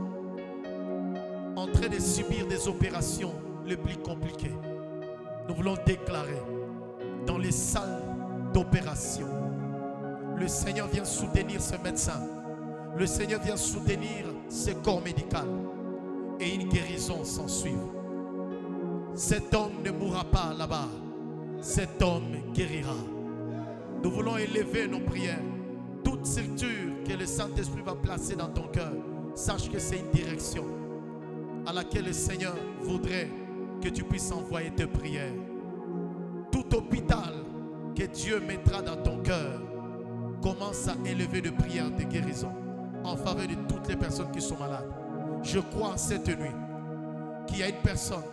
en train de subir des opérations les plus compliquées, nous voulons déclarer dans les salles d'opération, le Seigneur vient soutenir ce médecin, le Seigneur vient soutenir ce corps médical et une guérison s'ensuit. Cet homme ne mourra pas là-bas, cet homme guérira. Nous voulons élever nos prières. Toute structure que le Saint-Esprit va placer dans ton cœur, sache que c'est une direction à laquelle le Seigneur voudrait que tu puisses envoyer tes prières. Tout hôpital que Dieu mettra dans ton cœur, commence à élever de prières de guérison en faveur de toutes les personnes qui sont malades. Je crois en cette nuit qu'il y a une personne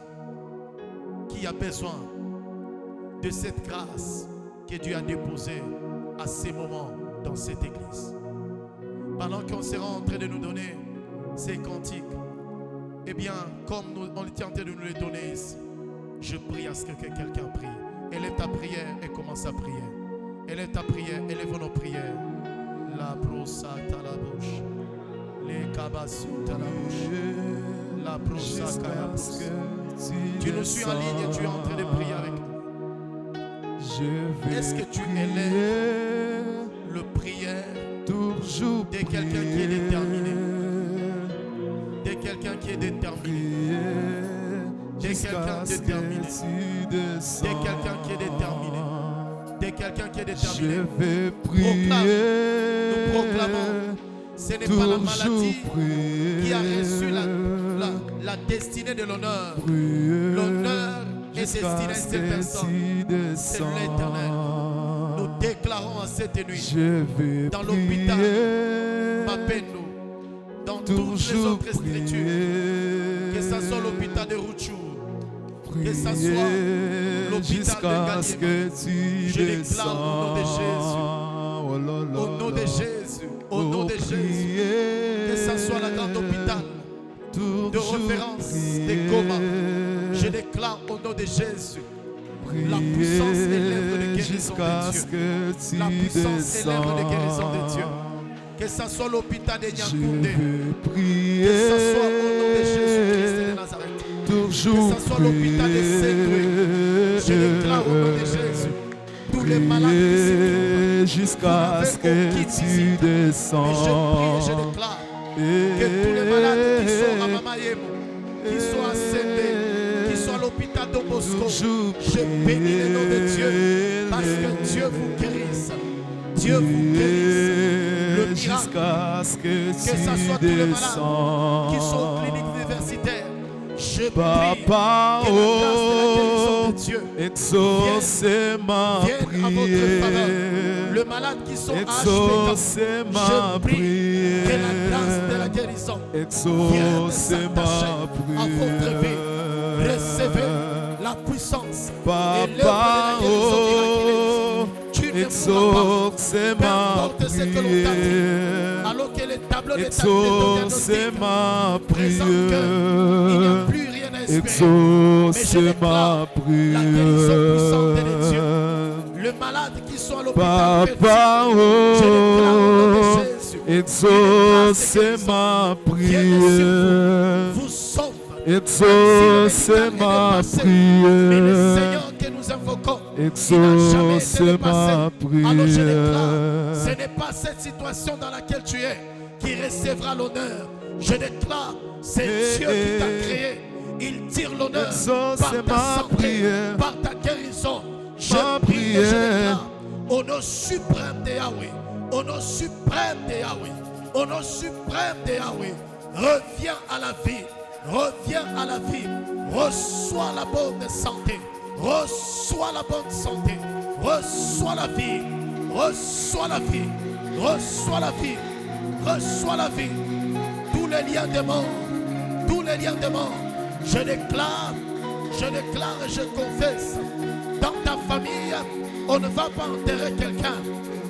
qui a besoin de cette grâce que Dieu a déposée à ces moments dans cette église. Pendant qu'on sera en train de nous donner ces cantiques, eh bien, comme on était en train de nous les donner ici, je prie à ce que quelqu'un prie. Élève ta prière et commence à prier. Élève ta prière, élève nos prières. La brossa à la bouche. Les cabassus à la bouche. La brossa à la bouche. Tu nous suis en ligne et tu es en train de prier avec nous. Est-ce que tu élèves le prière de quelqu'un qui est déterminé? De quelqu'un qui est déterminé. De quelqu'un déterminé. De quelqu'un qui est déterminé. De quelqu'un qui est déterminé. Je vais prier. Nous proclamons. Ce n'est pas la maladie qui a reçu la destinée de l'honneur. L'honneur est destiné à cette personne. C'est l'Éternel. Nous déclarons à cette nuit, dans l'hôpital, Mapendo, dans toutes les autres structures, que ce soit l'hôpital de Rouchou, que ce soit l'hôpital de Gagné, je déclare au nom de Jésus, au nom de Jésus, au nom de Jésus, que ce soit la grande hôpital de référence de Goma, je déclare au nom de Jésus la puissance et l'œuvre de guérison de Dieu. La puissance et l'œuvre de guérison de Dieu. Que ce soit l'hôpital de Nyakoundé, que ce soit au nom de Jésus-Christ de Nazareth, que ce soit l'hôpital de Sédoué, je déclare au nom de Jésus, tous les malades ici, jusqu'à ce que tu descends. Et je prie et je déclare que tous les malades qui sont à Mamayemo, qui sont à Sédé, qui sont à l'hôpital de Bosco, je bénis le nom de Dieu, parce que Dieu vous guérisse. Dieu vous guérisse. Le miracle, que ce soit tous les malades qui sont aux cliniques universitaires, je prie que la grâce de la guérison de Dieu vienne à votre faveur. Le malade qui sont à HP, je prie que la grâce de la guérison vienne s'attacher à votre vie. Recevez la puissance et l'œuvre de la guérison miraculeuse. Tu ne mourras pas, peu importe ce que l'on t'a dit, alors que les tableaux de ta présentent qu'il n'y a plus rien à espérer. Mais je déclare la guérison puissante de Dieu. Le malade qui sont à l'hôpital, je déclare au nom de Jésus, exaucez ma prière. Vous sauve. Exaucez ma prière. Mais le Seigneur que nous invoquons, il n'a jamais été dépassé. Alors je déclare, ce n'est pas cette situation dans laquelle tu es qui recevra l'honneur. Je déclare, c'est Dieu qui t'a créé. Il tire l'honneur par ta santé, par ta guérison. Je prie et je déclare, au nom suprême de Yahweh, au nom suprême de Yahweh, au nom suprême de Yahweh, reviens à la vie. Reviens à la vie, reçois la bonne santé, reçois la bonne santé, reçois la vie, reçois la vie, reçois la vie, reçois la vie. Tous les liens de mort, tous les liens de mort, je déclare et je confesse, dans ta famille, on ne va pas enterrer quelqu'un,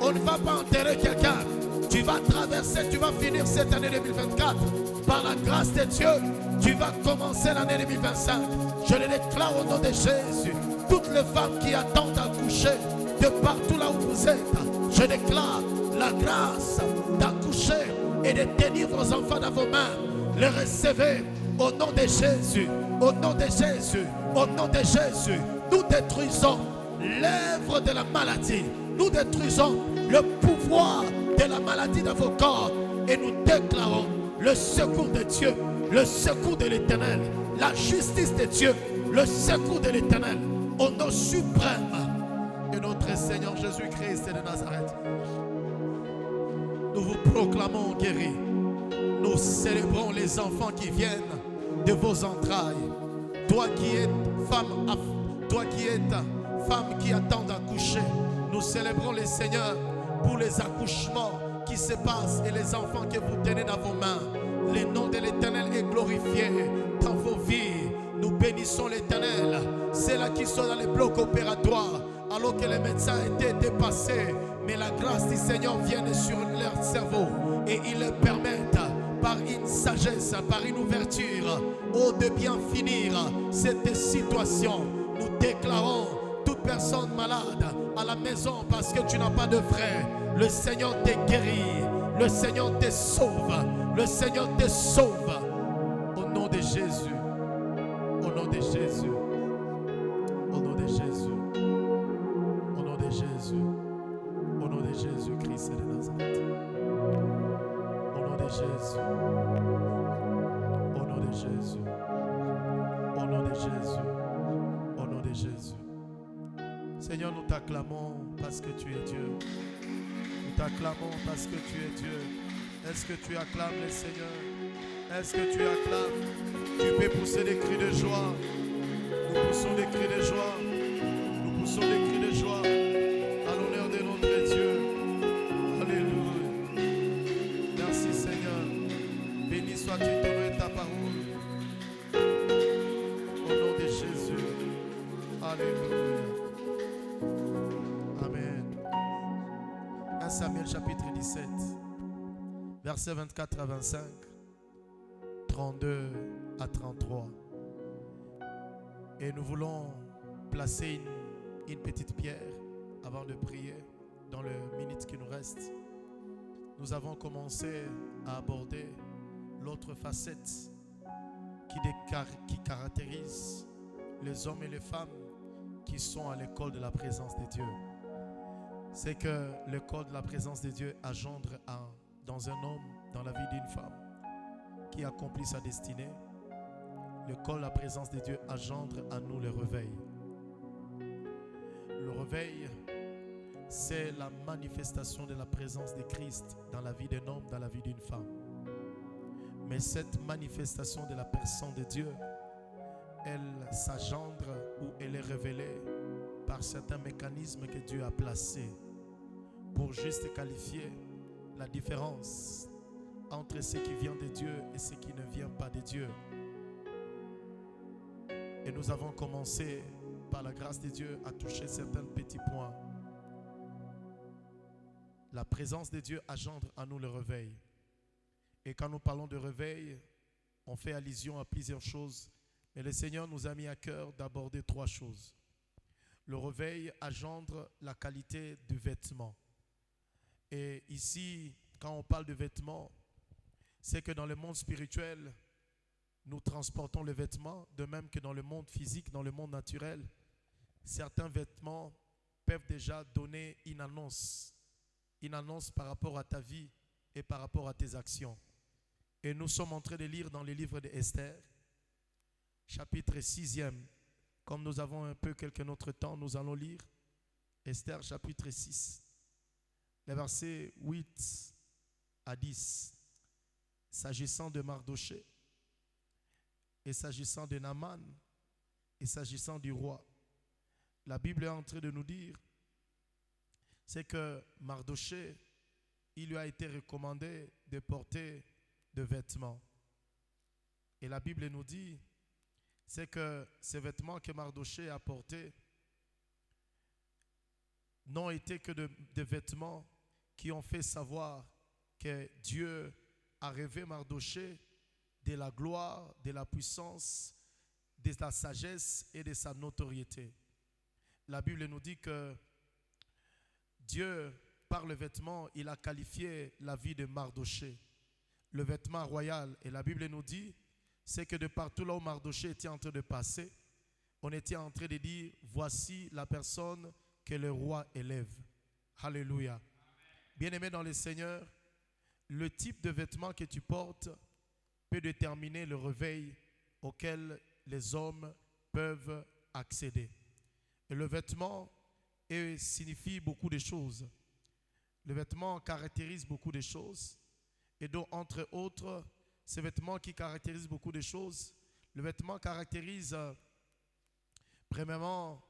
on ne va pas enterrer quelqu'un. Tu vas traverser, tu vas finir cette année 2024 par la grâce de Dieu. Tu vas commencer l'année 2025. Je le déclare au nom de Jésus. Toutes les femmes qui attendent d'accoucher de partout là où vous êtes, je déclare la grâce d'accoucher et de tenir vos enfants dans vos mains. Les recevez au nom de Jésus. Au nom de Jésus. Au nom de Jésus. Nous détruisons l'œuvre de la maladie. Nous détruisons le pouvoir de la maladie dans vos corps et nous déclarons le secours de Dieu, le secours de l'Éternel, la justice de Dieu, le secours de l'Éternel au nom suprême de notre Seigneur Jésus-Christ de Nazareth. Nous vous proclamons guéris. Nous célébrons les enfants qui viennent de vos entrailles. Toi qui es femme qui attend d'accoucher, nous célébrons le Seigneur pour les accouchements qui se passent et les enfants que vous tenez dans vos mains. Le nom de l'Éternel est glorifié dans vos vies. Nous bénissons l'Éternel. Ceux-là qui sont dans les blocs opératoires alors que les médecins étaient dépassés, mais la grâce du Seigneur vient sur leur cerveau et ils leur permettent par une sagesse, par une ouverture, de bien finir cette situation. Nous déclarons toute personne malade à la maison parce que tu n'as pas de frère. Le Seigneur te guérit, le Seigneur te sauve, le Seigneur te sauve. Au nom de Jésus, au nom de Jésus, au nom de Jésus, au nom de Jésus, au nom de Jésus-Christ de Nazareth. Au nom de Jésus, au nom de Jésus, au nom de Jésus, au nom de Jésus. Seigneur, nous t'acclamons parce que tu es Dieu. Nous t'acclamons parce que tu es Dieu. Est-ce que tu acclames le Seigneur? Est-ce que tu acclames? Tu peux pousser des cris de joie. Nous poussons des cris de joie. Nous poussons des cris de joie à l'honneur de notre Dieu. Alléluia. Merci Seigneur. Béni sois-tu ton nom et ta parole. Au nom de Jésus. Alléluia. Amen. 1 Samuel chapitre 17, versets 24 à 25, 32 à 33. Et nous voulons placer une petite pierre avant de prier dans les minutes qui nous restent. Nous avons commencé à aborder l'autre facette qui caractérise les hommes et les femmes qui sont à l'école de la présence de Dieu. C'est que l'école de la présence de Dieu engendre dans un homme, dans la vie d'une femme qui accomplit sa destinée. L'école de la présence de Dieu engendre à nous le réveil. Le réveil, c'est la manifestation de la présence de Christ dans la vie d'un homme, dans la vie d'une femme. Mais cette manifestation de la personne de Dieu, elle s'engendre ou elle est révélée par certains mécanismes que Dieu a placés pour juste qualifier la différence entre ce qui vient de Dieu et ce qui ne vient pas de Dieu. Et nous avons commencé, par la grâce de Dieu, à toucher certains petits points. La présence de Dieu engendre à nous le réveil. Et quand nous parlons de réveil, on fait allusion à plusieurs choses. Mais le Seigneur nous a mis à cœur d'aborder 3 choses. Le réveil engendre la qualité du vêtement. Et ici, quand on parle de vêtements, c'est que dans le monde spirituel, nous transportons les vêtements, de même que dans le monde physique, dans le monde naturel, certains vêtements peuvent déjà donner une annonce par rapport à ta vie et par rapport à tes actions. Et nous sommes en train de lire dans le livre d'Esther, chapitre 6e. Comme nous avons un peu quelques notre temps, nous allons lire Esther chapitre 6, les versets 8 à 10. S'agissant de Mardoché, et s'agissant de Naaman, et s'agissant du roi. La Bible est en train de nous dire, c'est que Mardoché, il lui a été recommandé de porter des vêtements. Et la Bible nous dit, c'est que ces vêtements que Mardoché a portés n'ont été que des vêtements qui ont fait savoir que Dieu a rêvé Mardoché de la gloire, de la puissance, de la sagesse et de sa notoriété. La Bible nous dit que Dieu, par le vêtement, il a qualifié la vie de Mardoché, le vêtement royal. Et la Bible nous dit, c'est que de partout là où Mardoché était en train de passer, on était en train de dire, voici la personne que le roi élève. Alléluia. Bien-aimé dans le Seigneur, le type de vêtement que tu portes peut déterminer le réveil auquel les hommes peuvent accéder. Et le vêtement signifie beaucoup de choses. Le vêtement caractérise beaucoup de choses. Et donc, entre autres, ces vêtements qui caractérisent beaucoup de choses, le vêtement caractérise premièrement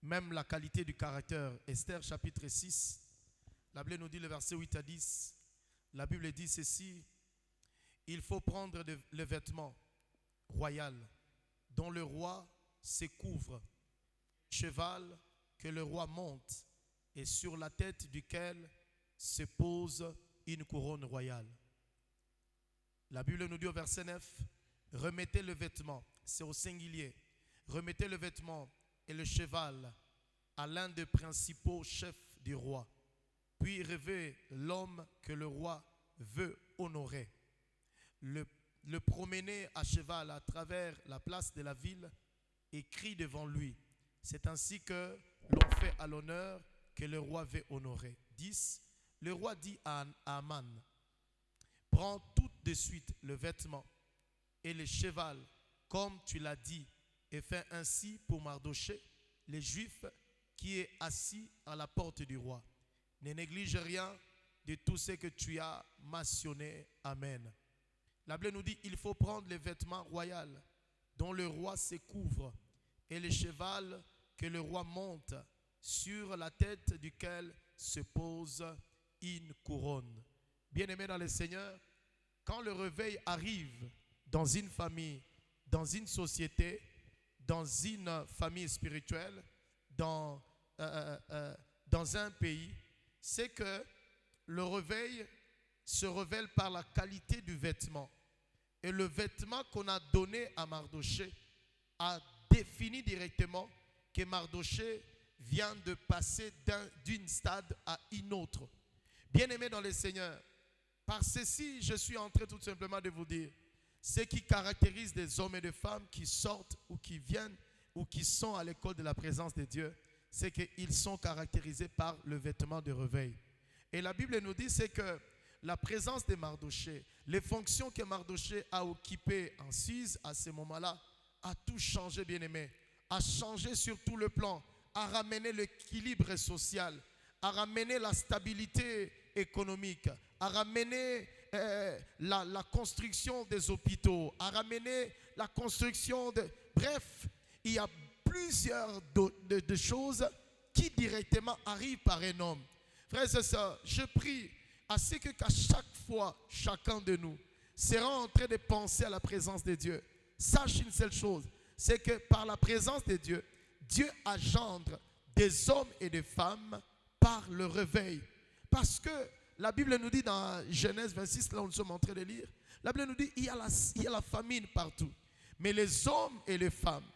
même la qualité du caractère. Esther chapitre 6, la Bible nous dit le verset 8 à 10, la Bible dit ceci, il faut prendre le vêtement royal dont le roi se couvre, cheval que le roi monte et sur la tête duquel se pose une couronne royale. La Bible nous dit au verset 9, remettez le vêtement, c'est au singulier, remettez le vêtement et le cheval à l'un des principaux chefs du roi. Puis rêvez l'homme que le roi veut honorer. Le promener à cheval à travers la place de la ville et crie devant lui. C'est ainsi que l'on fait à l'honneur que le roi veut honorer. 10. Le roi dit à Aman, prends tout de suite le vêtement et le cheval, comme tu l'as dit, et fais ainsi pour Mardochée, les Juifs qui est assis à la porte du roi. Ne néglige rien de tout ce que tu as mentionné. Amen. La Bible nous dit, il faut prendre les vêtements royaux dont le roi se couvre et le cheval que le roi monte, sur la tête duquel se pose une couronne. Bien-aimés dans le Seigneur, quand le réveil arrive dans une famille, dans une société, dans une famille spirituelle, dans un pays, c'est que le réveil se révèle par la qualité du vêtement. Et le vêtement qu'on a donné à Mardochée a défini directement que Mardochée vient de passer d'une stade à une autre. Bien-aimés dans le Seigneur, par ceci, je suis en train tout simplement de vous dire, ce qui caractérise des hommes et des femmes qui sortent ou qui viennent ou qui sont à l'école de la présence de Dieu, c'est qu'ils sont caractérisés par le vêtement de réveil. Et la Bible nous dit, c'est que la présence de Mardochée, les fonctions que Mardochée a occupées en Suisse à ce moment-là, a tout changé, bien-aimé, a changé sur tout le plan, a ramené l'équilibre social, a ramené la stabilité économique, a ramené la construction des hôpitaux, a ramené la construction de... Bref, il y a plusieurs de choses qui directement arrivent par un homme. Frères et sœurs, je prie à ce qu'à chaque fois, chacun de nous sera en train de penser à la présence de Dieu. Sache une seule chose, c'est que par la présence de Dieu, Dieu engendre des hommes et des femmes par le réveil. Parce que la Bible nous dit dans Genèse 26, là où nous sommes en train de lire, la Bible nous dit qu'il y a la famine partout. Mais les hommes et les femmes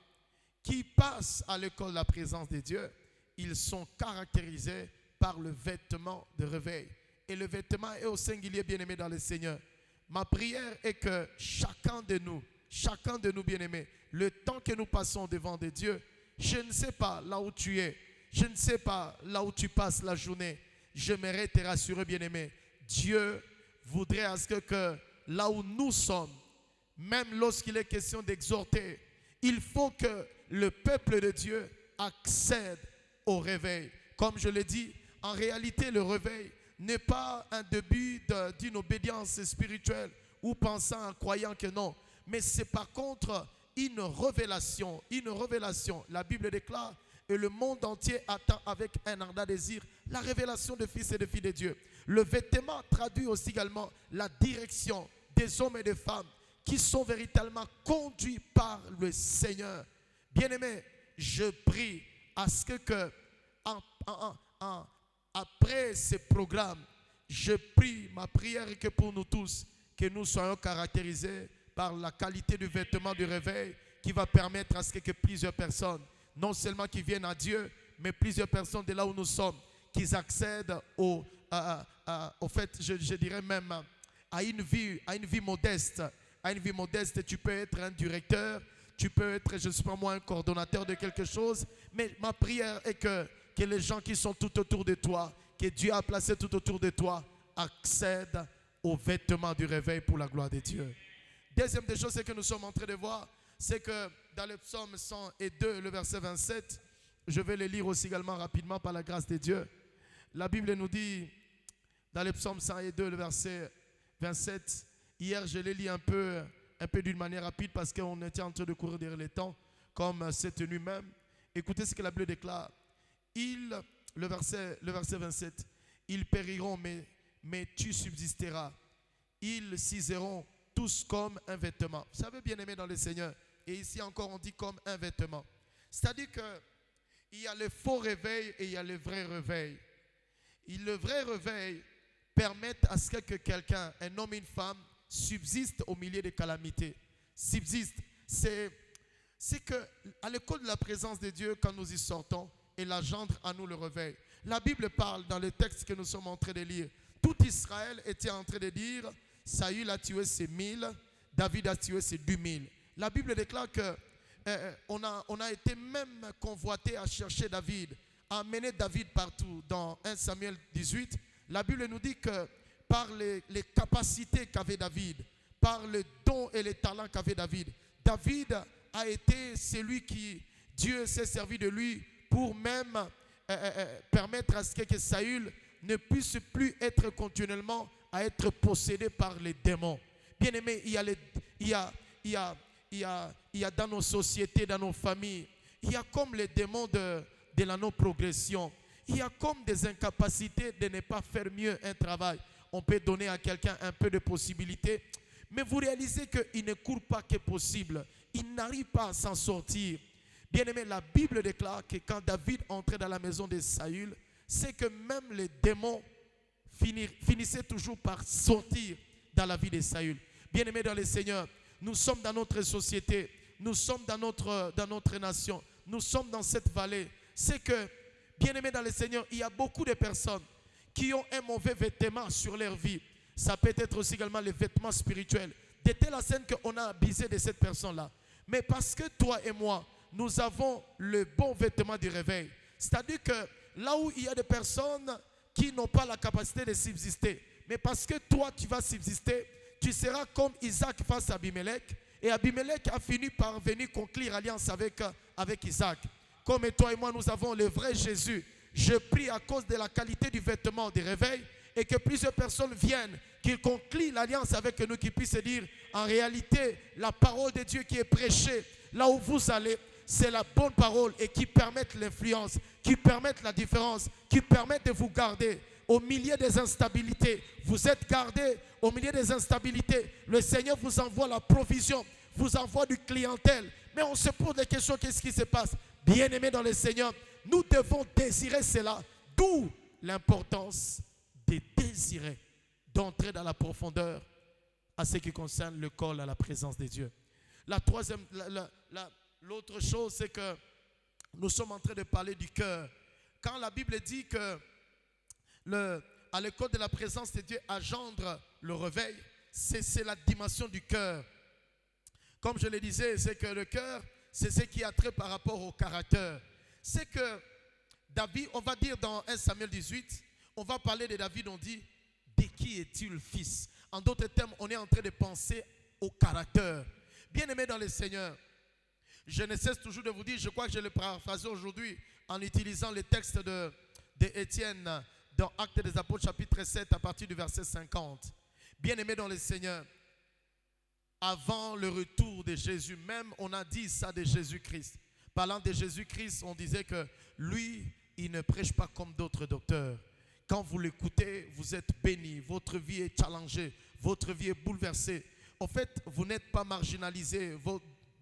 qui passent à l'école de la présence de Dieu, ils sont caractérisés par le vêtement de réveil. Et le vêtement est au singulier, bien-aimé dans le Seigneur. Ma prière est que chacun de nous, bien-aimés, le temps que nous passons devant de Dieu, je ne sais pas là où tu es, je ne sais pas là où tu passes la journée, j'aimerais te rassurer, bien-aimé, Dieu voudrait à ce que là où nous sommes, même lorsqu'il est question d'exhorter, il faut que le peuple de Dieu accède au réveil. Comme je l'ai dit, en réalité, le réveil n'est pas un début d'une obédience spirituelle ou pensant en croyant que non. Mais c'est par contre une révélation. Une révélation. La Bible déclare et le monde entier attend avec un ardent désir la révélation des fils et des filles de Dieu. Le vêtement traduit aussi également la direction des hommes et des femmes qui sont véritablement conduits par le Seigneur. Bien-aimés, je prie à ce que après ce programme, je prie, ma prière est que pour nous tous, que nous soyons caractérisés par la qualité du vêtement du réveil qui va permettre à ce que plusieurs personnes, non seulement qui viennent à Dieu, mais plusieurs personnes de là où nous sommes, qui accèdent au fait, je dirais même à une vie modeste. À une vie modeste, tu peux être un directeur, tu peux être, je ne sais pas moi, un coordonnateur de quelque chose, mais ma prière est que les gens qui sont tout autour de toi, que Dieu a placé tout autour de toi, accèdent aux vêtements du réveil pour la gloire de Dieu. Deuxième des choses, c'est que nous sommes en train de voir, c'est que dans le psaume 102, le verset 27, je vais le lire aussi également rapidement par la grâce de Dieu. La Bible nous dit, dans le psaume 102, le verset 27, hier je l'ai lu un peu d'une manière rapide parce qu'on était en train de courir derrière le temps, comme cette nuit même. Écoutez ce que la Bible déclare. Le verset 27, ils périront, mais tu subsisteras. Ils s'useront tous comme un vêtement. Vous savez, bien aimé dans le Seigneur, et ici encore on dit comme un vêtement. C'est-à-dire qu'il y a le faux réveil et il y a le vrai réveil. Et le vrai réveil permet à ce que quelqu'un, un homme et une femme, subsiste au milieu des calamités. Subsiste, c'est que à l'école de la présence de Dieu, quand nous y sortons, elle engendre à nous le réveil. La Bible parle dans le texte que nous sommes en train de lire. Tout Israël était en train de dire, Saül a tué ses 1000, David a tué ses 2000. La Bible déclare que on a été même convoité à chercher David, à amener David partout. Dans 1 Samuel 18, la Bible nous dit que par les capacités qu'avait David, par le don et les talents qu'avait David, David a été celui qui, Dieu s'est servi de lui pour même permettre à ce que Saül ne puisse plus être continuellement à être possédé par les démons. Bien aimé, il y a dans nos sociétés, dans nos familles, il y a comme les démons de la non-progression. Il y a comme des incapacités de ne pas faire mieux un travail. On peut donner à quelqu'un un peu de possibilités, mais vous réalisez qu'il ne court pas que possible. Il n'arrive pas à s'en sortir. Bien aimé, la Bible déclare que quand David entrait dans la maison de Saül, c'est que même les démons finissaient toujours par sortir dans la vie de Saül. Bien aimé dans le Seigneur, nous sommes dans notre société, nous sommes dans notre nation, nous sommes dans cette vallée. C'est que, bien aimé dans le Seigneur, il y a beaucoup de personnes qui ont un mauvais vêtement sur leur vie. Ça peut être aussi également les vêtements spirituels. De telle scène qu'on a abusé de cette personne-là. Mais parce que toi et moi, nous avons le bon vêtement du réveil. C'est-à-dire que là où il y a des personnes qui n'ont pas la capacité de subsister, mais parce que toi tu vas subsister, tu seras comme Isaac face à Abimelech. Et Abimelech a fini par venir conclure alliance avec Isaac. Comme toi et moi, nous avons le vrai Jésus. Je prie à cause de la qualité du vêtement du réveil et que plusieurs personnes viennent, qu'ils concluent l'alliance avec nous, qu'ils puissent dire, en réalité, la parole de Dieu qui est prêchée, là où vous allez, c'est la bonne parole et qui permettent l'influence, qui permettent la différence, qui permettent de vous garder au milieu des instabilités. Vous êtes gardés au milieu des instabilités. Le Seigneur vous envoie la provision, vous envoie du clientèle. Mais on se pose des questions, qu'est-ce qui se passe? Bien-aimés dans le Seigneur, nous devons désirer cela. D'où l'importance de désirer, d'entrer dans la profondeur à ce qui concerne le col à la présence de Dieu. La troisième, l'autre chose, c'est que nous sommes en train de parler du cœur. Quand la Bible dit que à l'école de la présence de Dieu engendre le réveil, c'est la dimension du cœur. Comme je le disais, c'est que le cœur, c'est ce qui a trait par rapport au caractère. C'est que David, on va dire dans 1 Samuel 18, on va parler de David, on dit, de qui est-il fils? En d'autres termes, on est en train de penser au caractère. Bien-aimé dans le Seigneur, je ne cesse toujours de vous dire, je crois que je le paraphrase aujourd'hui en utilisant le texte de Étienne dans Actes des Apôtres chapitre 7 à partir du verset 50. Bien-aimé dans le Seigneur, avant le retour de Jésus, même on a dit ça de Jésus-Christ. Parlant de Jésus-Christ, on disait que lui, il ne prêche pas comme d'autres docteurs. Quand vous l'écoutez, vous êtes béni, votre vie est challengée, votre vie est bouleversée. En fait, vous n'êtes pas marginalisé.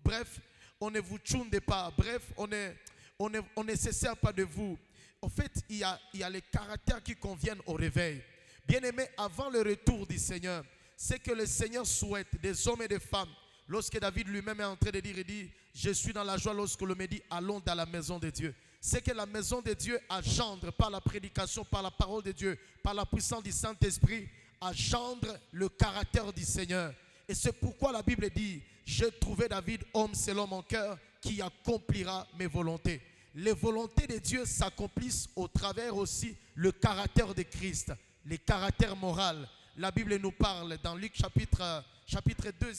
Bref, on ne vous tchounde pas. Bref, on ne se sert pas de vous. En fait, il y a les caractères qui conviennent au réveil. Bien-aimé, avant le retour du Seigneur, c'est que le Seigneur souhaite des hommes et des femmes. Lorsque David lui-même est en train de dire, il dit, je suis dans la joie lorsque l'on me dit, allons dans la maison de Dieu. C'est que la maison de Dieu engendre par la prédication, par la parole de Dieu, par la puissance du Saint-Esprit, engendre le caractère du Seigneur. Et c'est pourquoi la Bible dit, j'ai trouvé David, homme selon mon cœur, qui accomplira mes volontés. Les volontés de Dieu s'accomplissent au travers aussi le caractère de Christ, les caractères moraux. La Bible nous parle dans Luc chapitre 2,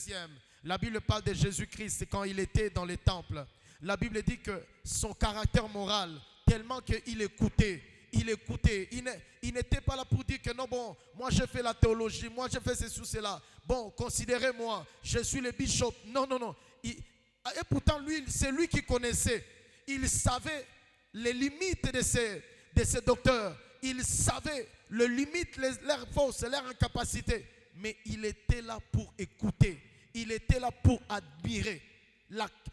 la Bible parle de Jésus-Christ quand il était dans les temples. La Bible dit que son caractère moral, tellement qu'il écoutait, il n'était pas là pour dire que non, bon, moi je fais la théologie, moi je fais ceci ou cela. Bon, considérez-moi, je suis le bishop. Non. Et pourtant, lui, c'est lui qui connaissait. Il savait les limites de ces docteurs. Il savait les limites, leurs forces, leurs incapacités. Mais il était là pour écouter. Il était là pour admirer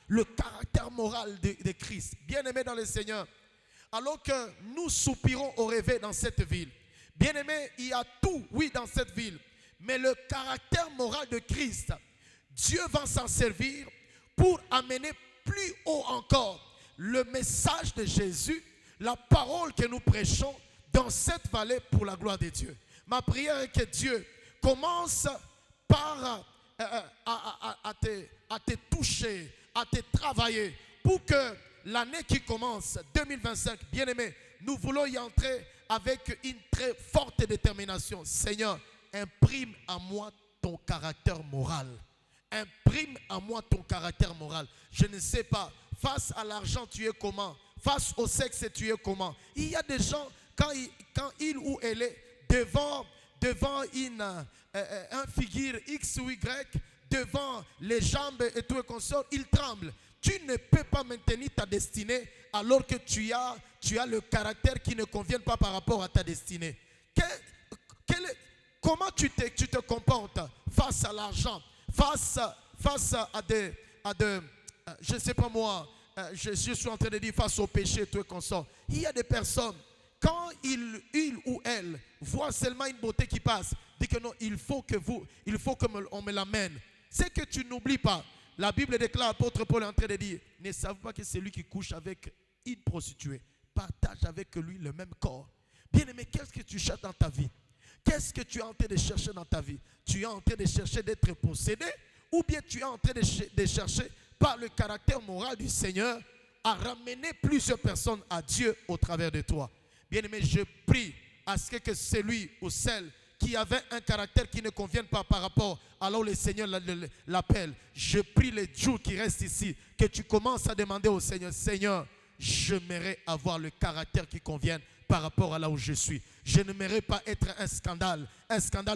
le caractère moral de Christ. Bien-aimé dans le Seigneur, alors que nous soupirons au réveil dans cette ville. Bien-aimé, il y a tout, oui, dans cette ville. Mais le caractère moral de Christ, Dieu va s'en servir pour amener plus haut encore le message de Jésus, la parole que nous prêchons dans cette vallée pour la gloire de Dieu. Ma prière est que Dieu commence par à te toucher, à te travailler pour que l'année qui commence, 2025, bien aimé, nous voulons y entrer avec une très forte détermination. Seigneur, imprime à moi ton caractère moral. Imprime à moi ton caractère moral. Je ne sais pas, face à l'argent, tu es comment? Face au sexe, tu es comment? Il y a des gens, quand il ou elle est devant un figure X ou Y, devant les jambes et tout et consort, il tremble. Tu ne peux pas maintenir ta destinée alors que tu as le caractère qui ne convient pas par rapport à ta destinée. Comment tu te comportes face à l'argent, face à des je ne sais pas moi, je suis en train de dire face au péché, tout et consort. Il y a des personnes, quand il ou elle voit seulement une beauté qui passe, dit que non, il faut qu'on me l'amène. C'est que tu n'oublies pas. La Bible déclare, l'apôtre Paul est en train de dire, ne savez pas que c'est lui qui couche avec une prostituée, partage avec lui le même corps. Bien aimé, qu'est-ce que tu cherches dans ta vie? Qu'est-ce que tu es en train de chercher dans ta vie? Tu es en train de chercher d'être possédé, ou bien tu es en train de chercher par le caractère moral du Seigneur à ramener plusieurs personnes à Dieu au travers de toi. Bien aimé, je prie à ce que celui ou celle qui avait un caractère qui ne convienne pas par rapport alors le Seigneur l'appelle. Je prie les jours qui restent ici que tu commences à demander au Seigneur, Seigneur, j'aimerais avoir le caractère qui convienne par rapport à là où je suis. Je n'aimerais pas être un scandale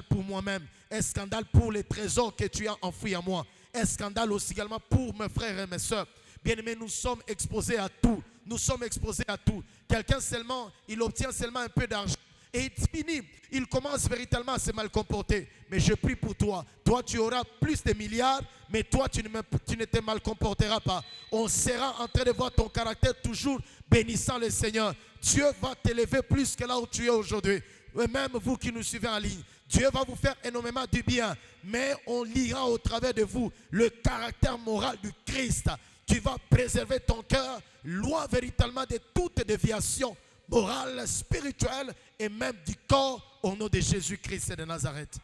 pour moi-même, un scandale pour les trésors que tu as enfouis en moi, un scandale aussi également pour mes frères et mes soeurs. Bien-aimés, nous sommes exposés à tout. Nous sommes exposés à tout. Quelqu'un seulement, il obtient seulement un peu d'argent et il finit. Il commence véritablement à se mal comporter. Mais je prie pour toi. Toi, tu auras plus de milliards, mais toi, tu ne te mal comporteras pas. On sera en train de voir ton caractère toujours bénissant le Seigneur. Dieu va t'élever plus que là où tu es aujourd'hui. Et même vous qui nous suivez en ligne, Dieu va vous faire énormément du bien. Mais on lira au travers de vous le caractère moral du Christ. Tu vas préserver ton cœur, loin véritablement de toute déviation morale, spirituelle et même du corps au nom de Jésus-Christ de Nazareth.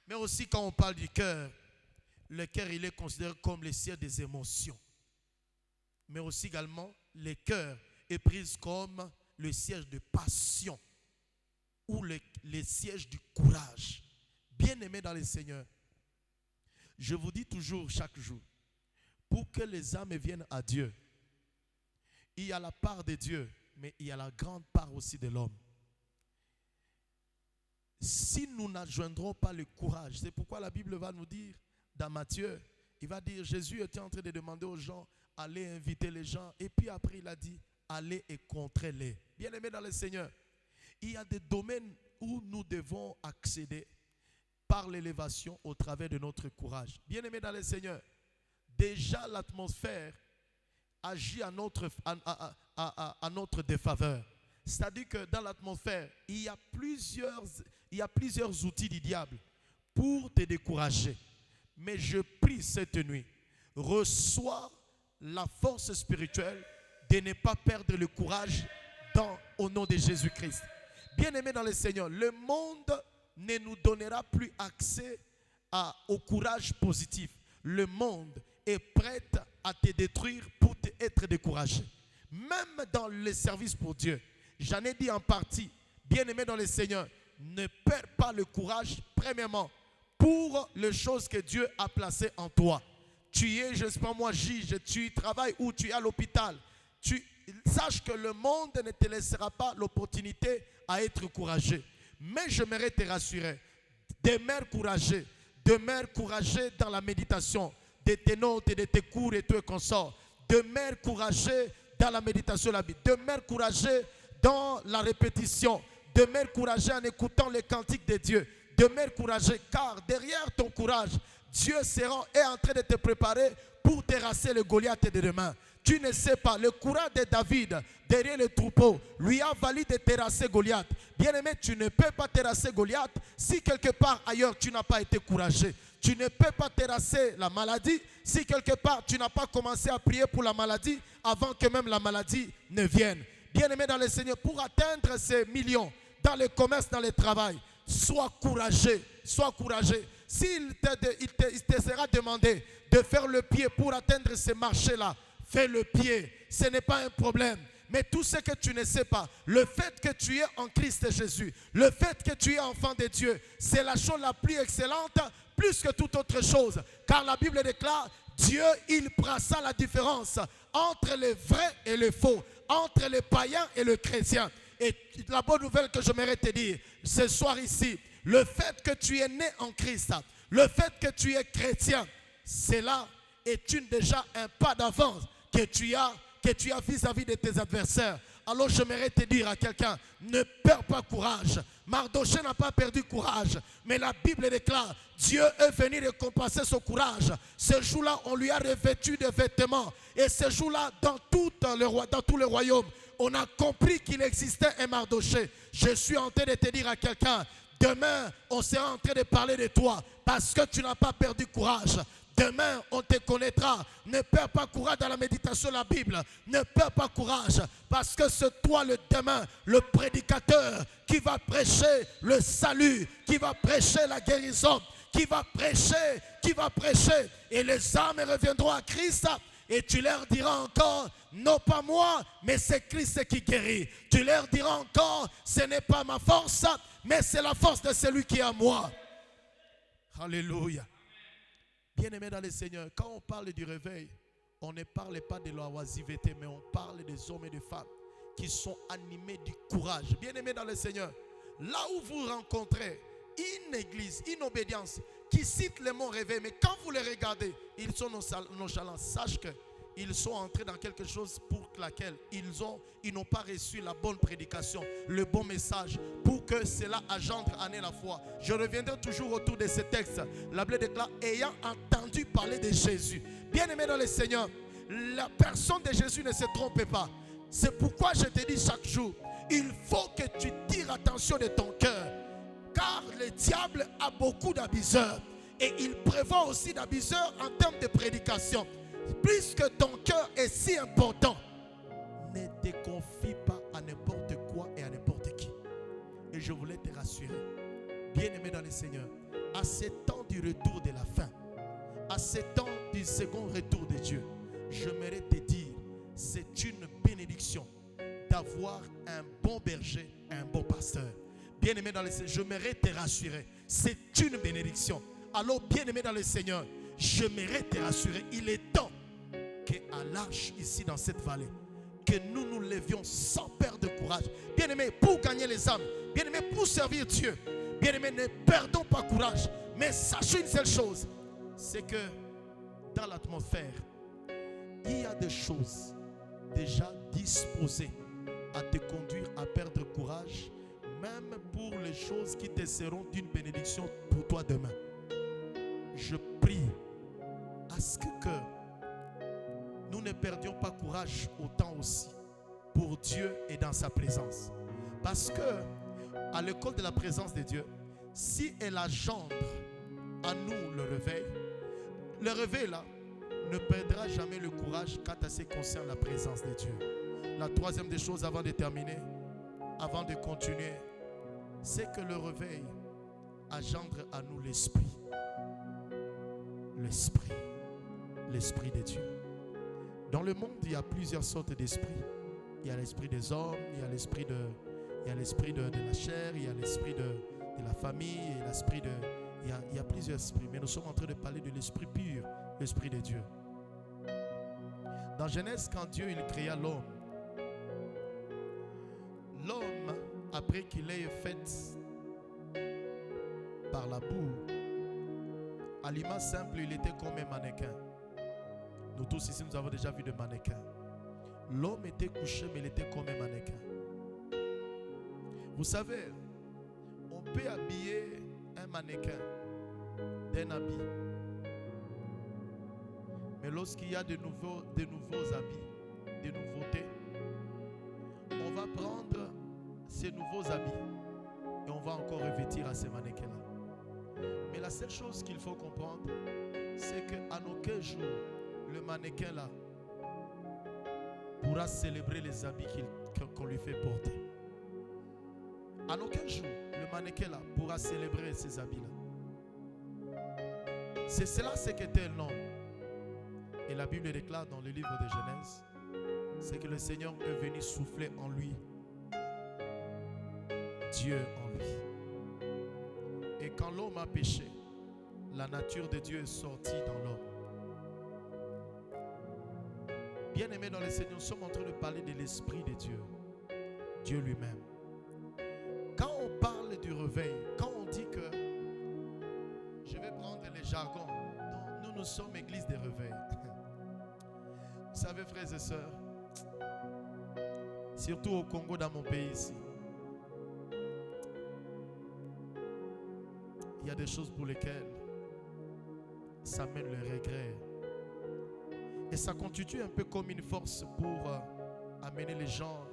Mais aussi quand on parle du cœur, le cœur il est considéré comme le siège des émotions. Mais aussi également, le cœur est pris comme le siège de passion ou le siège du courage. Bien-aimés dans le Seigneur, je vous dis toujours chaque jour, pour que les âmes viennent à Dieu, il y a la part de Dieu, mais il y a la grande part aussi de l'homme. Si nous n'adjoindrons pas le courage, c'est pourquoi la Bible va nous dire, dans Matthieu, il va dire, Jésus était en train de demander aux gens, allez inviter les gens, et puis après il a dit, allez et contrez-les. Bien-aimés dans le Seigneur, il y a des domaines où nous devons accéder par l'élévation au travers de notre courage. Bien-aimés dans le Seigneur, déjà l'atmosphère agit à notre défaveur. C'est-à-dire que dans l'atmosphère, il y a plusieurs outils du diable pour te décourager. Mais je prie cette nuit, reçois la force spirituelle de ne pas perdre le courage au nom de Jésus-Christ. Bien-aimés dans le Seigneur, le monde ne nous donnera plus accès au courage positif. Le monde est prêt à te détruire pour être découragé. Même dans le service pour Dieu, j'en ai dit en partie, bien-aimé dans le Seigneur, ne perds pas le courage, premièrement, pour les choses que Dieu a placées en toi. Tu es, je ne sais pas moi, juge, tu travailles ou tu es à l'hôpital. Sache que le monde ne te laissera pas l'opportunité à être courageux. Mais j'aimerais te rassurer, demeure courageux dans la méditation de tes notes et de tes cours et tout et consort. Demeure courageux dans la méditation de la Bible. Demeure courageux dans la répétition. Demeure courageux en écoutant les cantiques de Dieu. Demeure courageux car derrière ton courage, Dieu est en train de te préparer pour terrasser le Goliath de demain. tu ne sais pas, le courage de David derrière le troupeau lui a valu de terrasser Goliath. Bien-aimé, tu ne peux pas terrasser Goliath si quelque part ailleurs tu n'as pas été courageux. Tu ne peux pas terrasser la maladie si quelque part tu n'as pas commencé à prier pour la maladie avant que même la maladie ne vienne. Bien-aimé dans le Seigneur, pour atteindre ces millions dans le commerce, dans le travail, sois courageux, sois courageux. S'il te sera demandé de faire le pied pour atteindre ces marchés-là, fais le pied, ce n'est pas un problème. Mais tout ce que tu ne sais pas, le fait que tu es en Christ Jésus, le fait que tu es enfant de Dieu, c'est la chose la plus excellente, plus que toute autre chose. Car la Bible déclare, Dieu, il brassa la différence entre les vrais et les faux, entre les païens et le chrétien. Et la bonne nouvelle que j'aimerais te dire ce soir ici, le fait que tu es né en Christ, le fait que tu es chrétien, cela est déjà un pas d'avance que tu as vis-à-vis de tes adversaires. Alors j'aimerais te dire à quelqu'un, ne perds pas courage. Mardochée n'a pas perdu courage, mais la Bible déclare, Dieu est venu récompenser son courage. Ce jour-là, on lui a revêtu de vêtements. Et ce jour-là, dans tout le royaume, on a compris qu'il existait un Mardochée. Je suis en train de te dire à quelqu'un, demain, on sera en train de parler de toi parce que tu n'as pas perdu courage. Demain, on te connaîtra. Ne perds pas courage dans la méditation de la Bible. Ne perds pas courage parce que c'est toi le demain, le prédicateur qui va prêcher le salut, qui va prêcher la guérison, qui va prêcher. Et les âmes reviendront à Christ. Et tu leur diras encore, non pas moi, mais c'est Christ qui guérit. Tu leur diras encore, ce n'est pas ma force, mais c'est la force de celui qui est à moi. Alléluia. Bien-aimés dans le Seigneur, quand on parle du réveil, on ne parle pas de la oisiveté, mais on parle des hommes et des femmes qui sont animés du courage. Bien-aimés dans le Seigneur, là où vous rencontrez une église, une obédience qui cite le mot réveil, mais quand vous les regardez, ils sont nonchalants. Sache qu'ils sont entrés dans quelque chose pour laquelle ils n'ont pas reçu la bonne prédication, le bon message, pour que cela engendre en eux la foi. Je reviendrai toujours autour de ce texte. La Bible déclare, ayant entendu parler de Jésus. Bien-aimé dans le Seigneur, la personne de Jésus ne se trompe pas. C'est pourquoi je te dis chaque jour, il faut que tu tires attention de ton cœur. Car le diable a beaucoup d'abuseurs. Et il prévoit aussi d'abuseurs en termes de prédication. Puisque ton cœur est si important, ne te confie pas à n'importe quoi et à n'importe qui. Et je voulais te rassurer, bien-aimé dans le Seigneur, à ce temps du retour de la fin, à ce temps du second retour de Dieu, j'aimerais te dire, c'est une bénédiction d'avoir un bon berger, un bon pasteur. Bien-aimé dans le Seigneur, j'aimerais te rassurer, c'est une bénédiction. Alors, bien-aimé dans le Seigneur, j'aimerais te rassurer, il est temps qu'à l'âge ici dans cette vallée, que nous nous levions sans perdre courage. Bien-aimé, pour gagner les âmes, bien-aimé, pour servir Dieu, bien-aimé, ne perdons pas courage. Mais sachez une seule chose, c'est que dans l'atmosphère, il y a des choses déjà disposées à te conduire à perdre courage, même pour les choses qui te seront d'une bénédiction pour toi demain. Je prie à ce que nous ne perdions pas courage autant aussi pour Dieu et dans sa présence. Parce que à l'école de la présence de Dieu, si elle engendre à nous le réveil là ne perdra jamais le courage quand à ce qui concerne la présence de Dieu. La troisième des choses avant de terminer, avant de continuer, c'est que le réveil engendre à nous l'esprit. L'esprit de Dieu. Dans le monde, il y a plusieurs sortes d'esprits. Il y a l'esprit des hommes, il y a l'esprit de la chair, il y a l'esprit de la famille, il y a plusieurs esprits. Mais nous sommes en train de parler de l'esprit pur, l'esprit de Dieu. Dans Genèse, quand Dieu il créa l'homme, après qu'il ait fait par la boue, à l'image simple, il était comme un mannequin. Nous tous ici, nous avons déjà vu des mannequins. L'homme était couché, mais il était comme un mannequin. Vous savez, on peut habiller un mannequin d'un habit. Mais lorsqu'il y a de nouveaux habits, nouveauté. On va prendre ces nouveaux habits et on va encore revêtir à ces mannequins-là. Mais la seule chose qu'il faut comprendre, c'est qu'à aucun jour, le mannequin-là pourra célébrer les habits qu'on lui fait porter. À aucun jour, le mannequin-là pourra célébrer ces habits-là. C'est cela ce qu'était l'homme. Et la Bible déclare dans le livre de Genèse, c'est que le Seigneur est venu souffler en lui Dieu en lui. Et quand l'homme a péché, la nature de Dieu est sortie dans l'homme. Bien-aimés dans le Seigneur, nous sommes en train de parler de l'Esprit de Dieu, Dieu lui-même. Quand on parle du réveil, quand on dit que je vais prendre les jargons, nous sommes église des réveils. Vous savez, frères et sœurs, surtout au Congo, dans mon pays ici, il y a des choses pour lesquelles ça mène le regret. Et ça constitue un peu comme une force pour amener les gens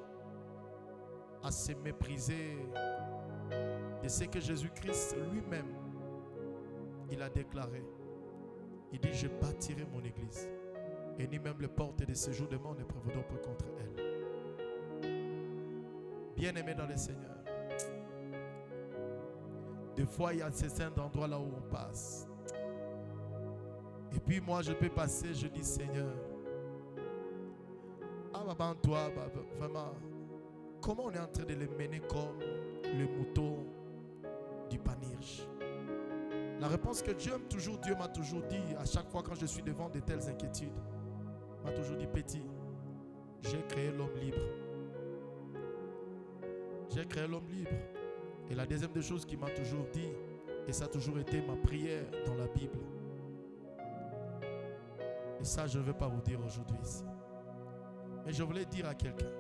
à se mépriser de ce que Jésus-Christ lui-même, il a déclaré. Il dit, je bâtirai mon église. Et ni même les portes de séjour de mort ne prévaudront pas contre elle. Bien-aimés dans le Seigneur, des fois, il y a certains endroits là où on passe. Et puis moi, je peux passer, je dis, Seigneur, toi, vraiment, comment on est en train de les mener comme le mouton du panurge? La réponse que Dieu m'a toujours dit, à chaque fois quand je suis devant de telles inquiétudes, m'a toujours dit, petit, j'ai créé l'homme libre. J'ai créé l'homme libre. Et la deuxième des choses qu'il m'a toujours dit, et ça a toujours été ma prière dans la Bible, et ça je ne veux pas vous dire aujourd'hui ici, mais je voulais dire à quelqu'un,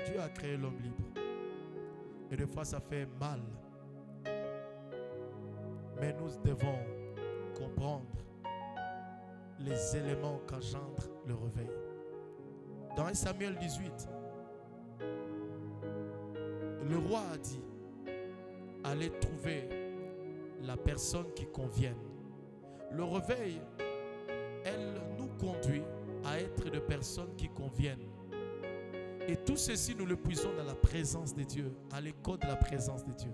Dieu a créé l'homme libre. Et des fois ça fait mal. Mais nous devons comprendre les éléments qu'engendre le réveil. Dans 1 Samuel 18, le roi a dit, allez trouver la personne qui convienne. Le réveil, elle nous conduit à être des personnes qui conviennent. Et tout ceci, nous le puisons dans la présence de Dieu, à l'école de la présence de Dieu.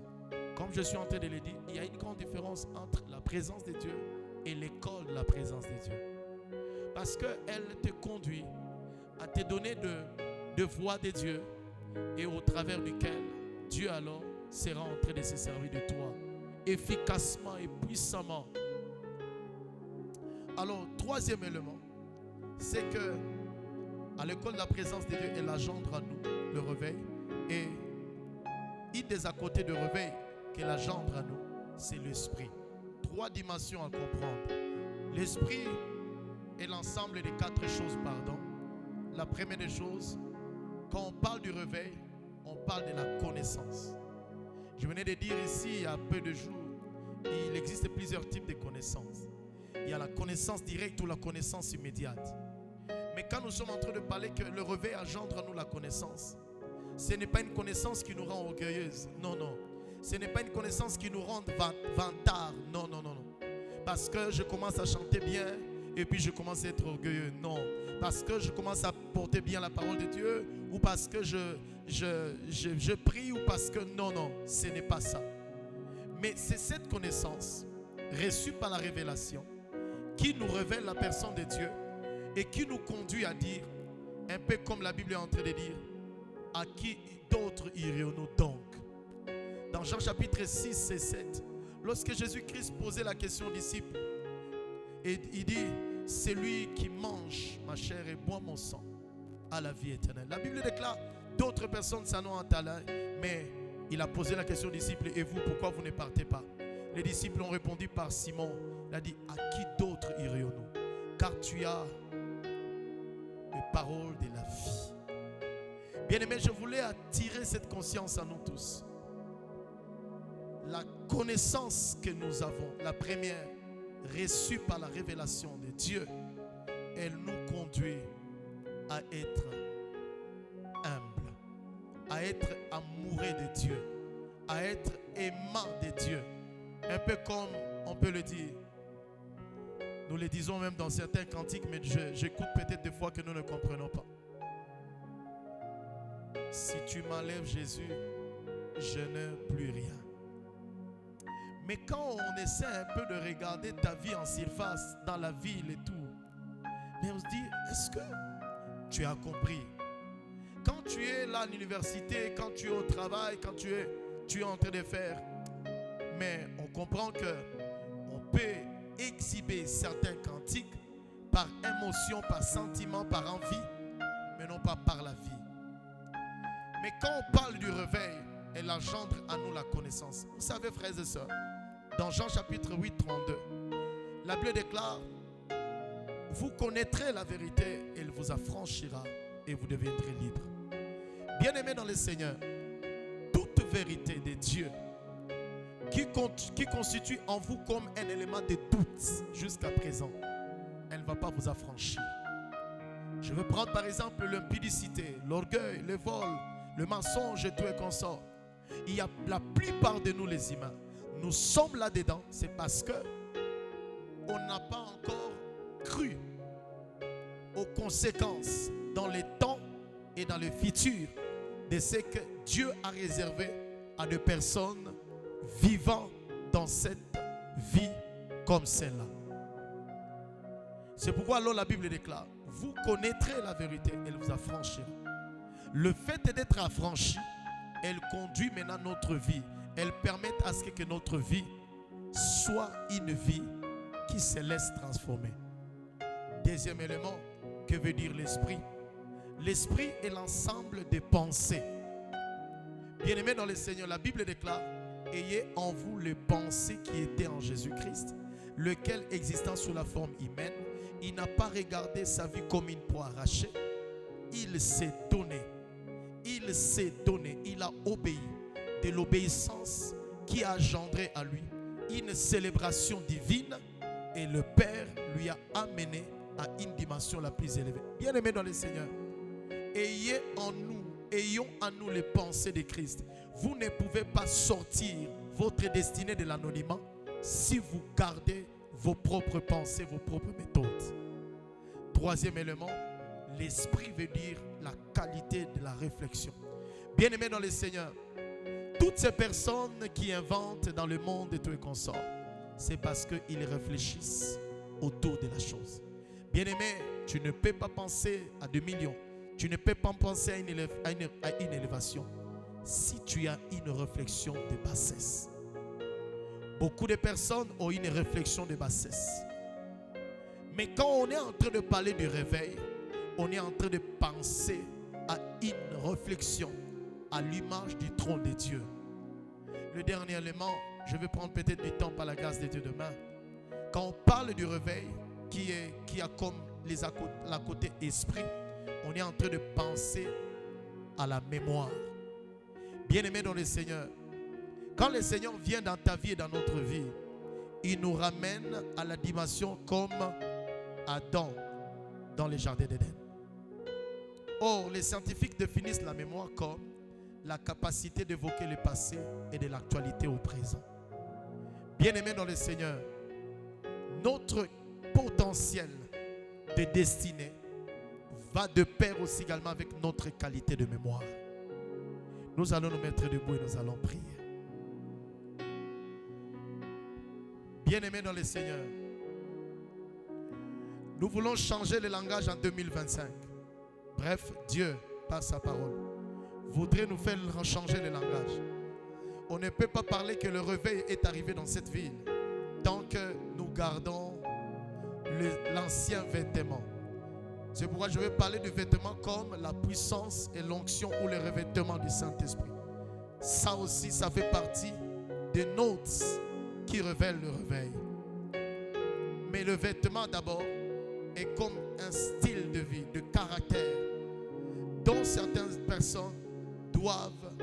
Comme je suis en train de le dire, il y a une grande différence entre la présence de Dieu et l'école de la présence de Dieu. Parce qu'elle te conduit à te donner de voix de Dieu et au travers duquel Dieu alors sera en train de se servir de toi efficacement et puissamment. Alors, troisième élément, c'est que à l'école de la présence de Dieu, elle engendre à nous le réveil. Et une des à côté de réveil qu'elle engendre à nous, c'est l'esprit. Trois dimensions à comprendre. L'esprit est l'ensemble des quatre choses, pardon. La première des choses, quand on parle du réveil, on parle de la connaissance. Je venais de dire ici, il y a peu de jours, il existe plusieurs types de connaissances. Il y a la connaissance directe ou la connaissance immédiate. Mais quand nous sommes en train de parler que le réveil engendre à nous la connaissance, ce n'est pas une connaissance qui nous rend orgueilleuse. Non, non. Ce n'est pas une connaissance qui nous rend vantard. Non, non, non, non. Parce que je commence à chanter bien et puis je commence à être orgueilleux. Non. Parce que je commence à porter bien la parole de Dieu ou parce que je prie ou parce que... Non, non. Ce n'est pas ça. Mais c'est cette connaissance reçue par la révélation qui nous révèle la personne de Dieu et qui nous conduit à dire, un peu comme la Bible est en train de dire, à qui d'autres irions-nous donc? Dans Jean chapitre 6 et 7, lorsque Jésus-Christ posait la question aux disciples, et il dit, c'est lui qui mange ma chair et boit mon sang à la vie éternelle. La Bible déclare, d'autres personnes s'en ont entalé, mais il a posé la question aux disciples, et vous, pourquoi vous ne partez pas? Les disciples ont répondu par Simon. Il a dit, à qui d'autre irions-nous? Car tu as les paroles de la vie. Bien-aimés, je voulais attirer cette conscience à nous tous. La connaissance que nous avons, la première, reçue par la révélation de Dieu, elle nous conduit à être à être amoureux de Dieu, à être aimant de Dieu. Un peu comme on peut le dire. Nous le disons même dans certains cantiques, mais j'écoute peut-être des fois que nous ne comprenons pas. Si tu m'enlèves Jésus, je n'ai plus rien. Mais quand on essaie un peu de regarder ta vie en surface, dans la ville et tout, mais on se dit, est-ce que tu as compris? Quand tu es là à l'université, quand tu es au travail, quand tu es en train de faire, mais on comprend que on peut exhiber certains cantiques par émotion, par sentiment, par envie, mais non pas par la vie. Mais quand on parle du réveil, elle engendre à nous la connaissance. Vous savez, frères et sœurs, dans Jean chapitre 8, 32, la Bible déclare, vous connaîtrez la vérité, elle vous affranchira et vous deviendrez libres. Bien-aimés dans le Seigneur, toute vérité de Dieu qui constitue en vous comme un élément de doute jusqu'à présent, elle ne va pas vous affranchir. Je veux prendre par exemple l'impudicité, l'orgueil, le vol, le mensonge et tout et consort. Il y a la plupart de nous les humains, nous sommes là-dedans, c'est parce que on n'a pas encore cru aux conséquences dans les temps et dans le futur de ce que Dieu a réservé à des personnes vivant dans cette vie comme celle-là. C'est pourquoi alors la Bible déclare, vous connaîtrez la vérité, elle vous affranchira. Le fait d'être affranchi, elle conduit maintenant notre vie. Elle permet à ce que notre vie soit une vie qui se laisse transformer. Deuxième élément, que veut dire l'esprit? L'esprit est l'ensemble des pensées. Bien-aimés dans le Seigneur, la Bible déclare, ayez en vous les pensées qui étaient en Jésus-Christ, lequel existant sous la forme humaine, il n'a pas regardé sa vie comme une proie arrachée. Il s'est donné. Il s'est donné. Il a obéi. De l'obéissance qui a engendré à lui une célébration divine, et le Père lui a amené à une dimension la plus élevée. Bien-aimés dans le Seigneur, ayons en nous les pensées de Christ. Vous ne pouvez pas sortir votre destinée de l'anonymat si vous gardez vos propres pensées, vos propres méthodes. Troisième élément, l'esprit veut dire la qualité de la réflexion. Bien-aimés dans le Seigneur, toutes ces personnes qui inventent dans le monde et tout et consort, c'est parce qu'ils réfléchissent autour de la chose. Bien-aimé, tu ne peux pas penser à 2 millions. Tu ne peux pas penser à une élévation si tu as une réflexion de bassesse. Beaucoup de personnes ont une réflexion de bassesse. Mais quand on est en train de parler du réveil, on est en train de penser à une réflexion à l'image du trône de Dieu. Le dernier élément, je vais prendre peut-être du temps par la grâce de Dieu demain. Quand on parle du réveil, qui a comme la côté esprit, on est en train de penser à la mémoire. Bien-aimé dans le Seigneur, quand le Seigneur vient dans ta vie et dans notre vie, il nous ramène à la dimension comme Adam dans le jardin d'Éden. Or, les scientifiques définissent la mémoire comme la capacité d'évoquer le passé et de l'actualité au présent. Bien-aimés dans le Seigneur, notre potentiel de destinée va de pair aussi également avec notre qualité de mémoire. Nous allons nous mettre debout et nous allons prier. Bien-aimés dans le Seigneur, nous voulons changer le langage en 2025. Bref, Dieu, par sa parole, voudrait nous faire changer le langage. On ne peut pas parler que le réveil est arrivé dans cette ville tant que nous gardons l'ancien vêtement. C'est pourquoi je vais parler du vêtement comme la puissance et l'onction ou le revêtement du Saint-Esprit. Ça aussi, ça fait partie des notes qui révèlent le réveil. Mais le vêtement d'abord est comme un style de vie, de caractère, dont certaines personnes doivent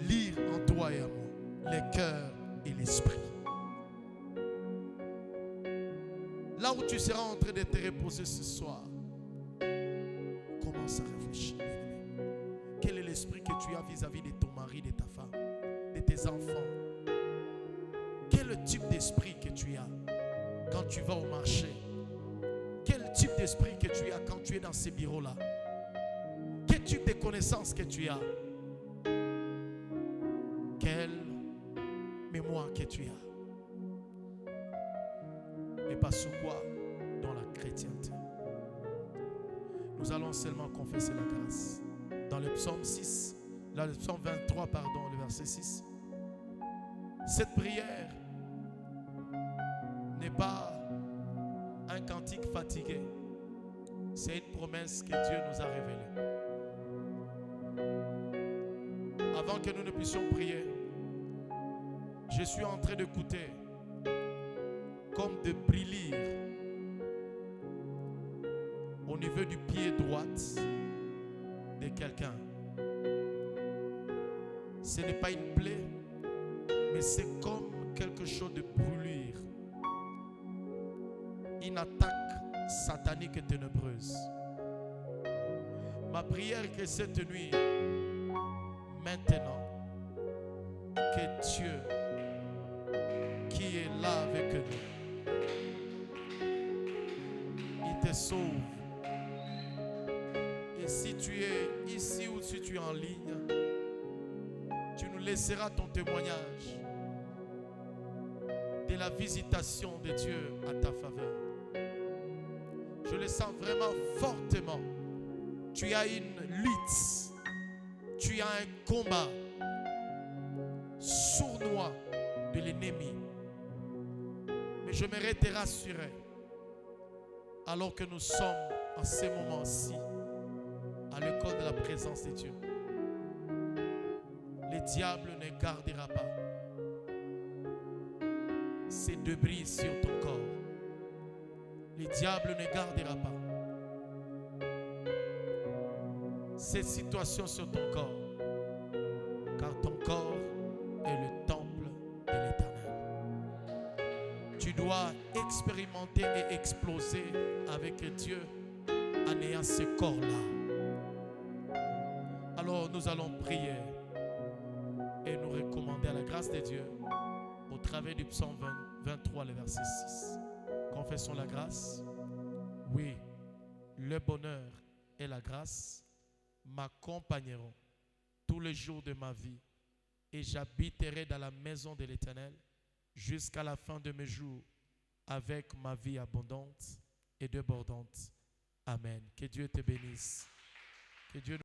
lire en toi et en moi, le cœur et l'esprit. Là où tu seras en train de te reposer ce soir, commence à réfléchir. Quel est le d'esprit que tu as vis-à-vis de ton mari, de ta femme, de tes enfants? Quel est le type d'esprit que tu as quand tu vas au marché? Quel type d'esprit que tu as quand tu es dans ces bureaux-là? Quel type de connaissances que tu as? Quelle mémoire que tu as? Et pas sur quoi? Dans la chrétienté. Nous allons seulement confesser la grâce. Dans le psaume 6, là, le psaume 23, pardon, le verset 6. Cette prière n'est pas un cantique fatigué. C'est une promesse que Dieu nous a révélée. Avant que nous ne puissions prier, je suis en train d'écouter comme de briller au niveau du pied droit de quelqu'un. Ce n'est pas une plaie, mais c'est comme quelque chose de brûlure. Une attaque satanique et ténébreuse. Ma prière est que cette nuit, maintenant, que Dieu, qui est là avec nous, il te sauve. Et si tu es ici ou si tu es en ligne, tu nous laisseras ton témoignage de la visitation de Dieu à ta faveur. Je le sens vraiment fortement. Tu as une lutte, tu as un combat sournois de l'ennemi. Mais j'aimerais te rassurer, alors que nous sommes en ces moments-ci, à l'école de la présence de Dieu, le diable ne gardera pas ses débris sur ton corps. Le diable ne gardera pas cette situation sur ton corps, car ton corps est le temple de l'Éternel. Tu dois expérimenter et exploser avec Dieu en ayant ce corps-là. Alors nous allons prier et nous recommander à la grâce de Dieu au travers du psaume 23, le verset 6. Confessons la grâce. Oui, le bonheur et la grâce m'accompagneront tous les jours de ma vie et j'habiterai dans la maison de l'Éternel jusqu'à la fin de mes jours avec ma vie abondante et débordante. Amen. Que Dieu te bénisse. Que Dieu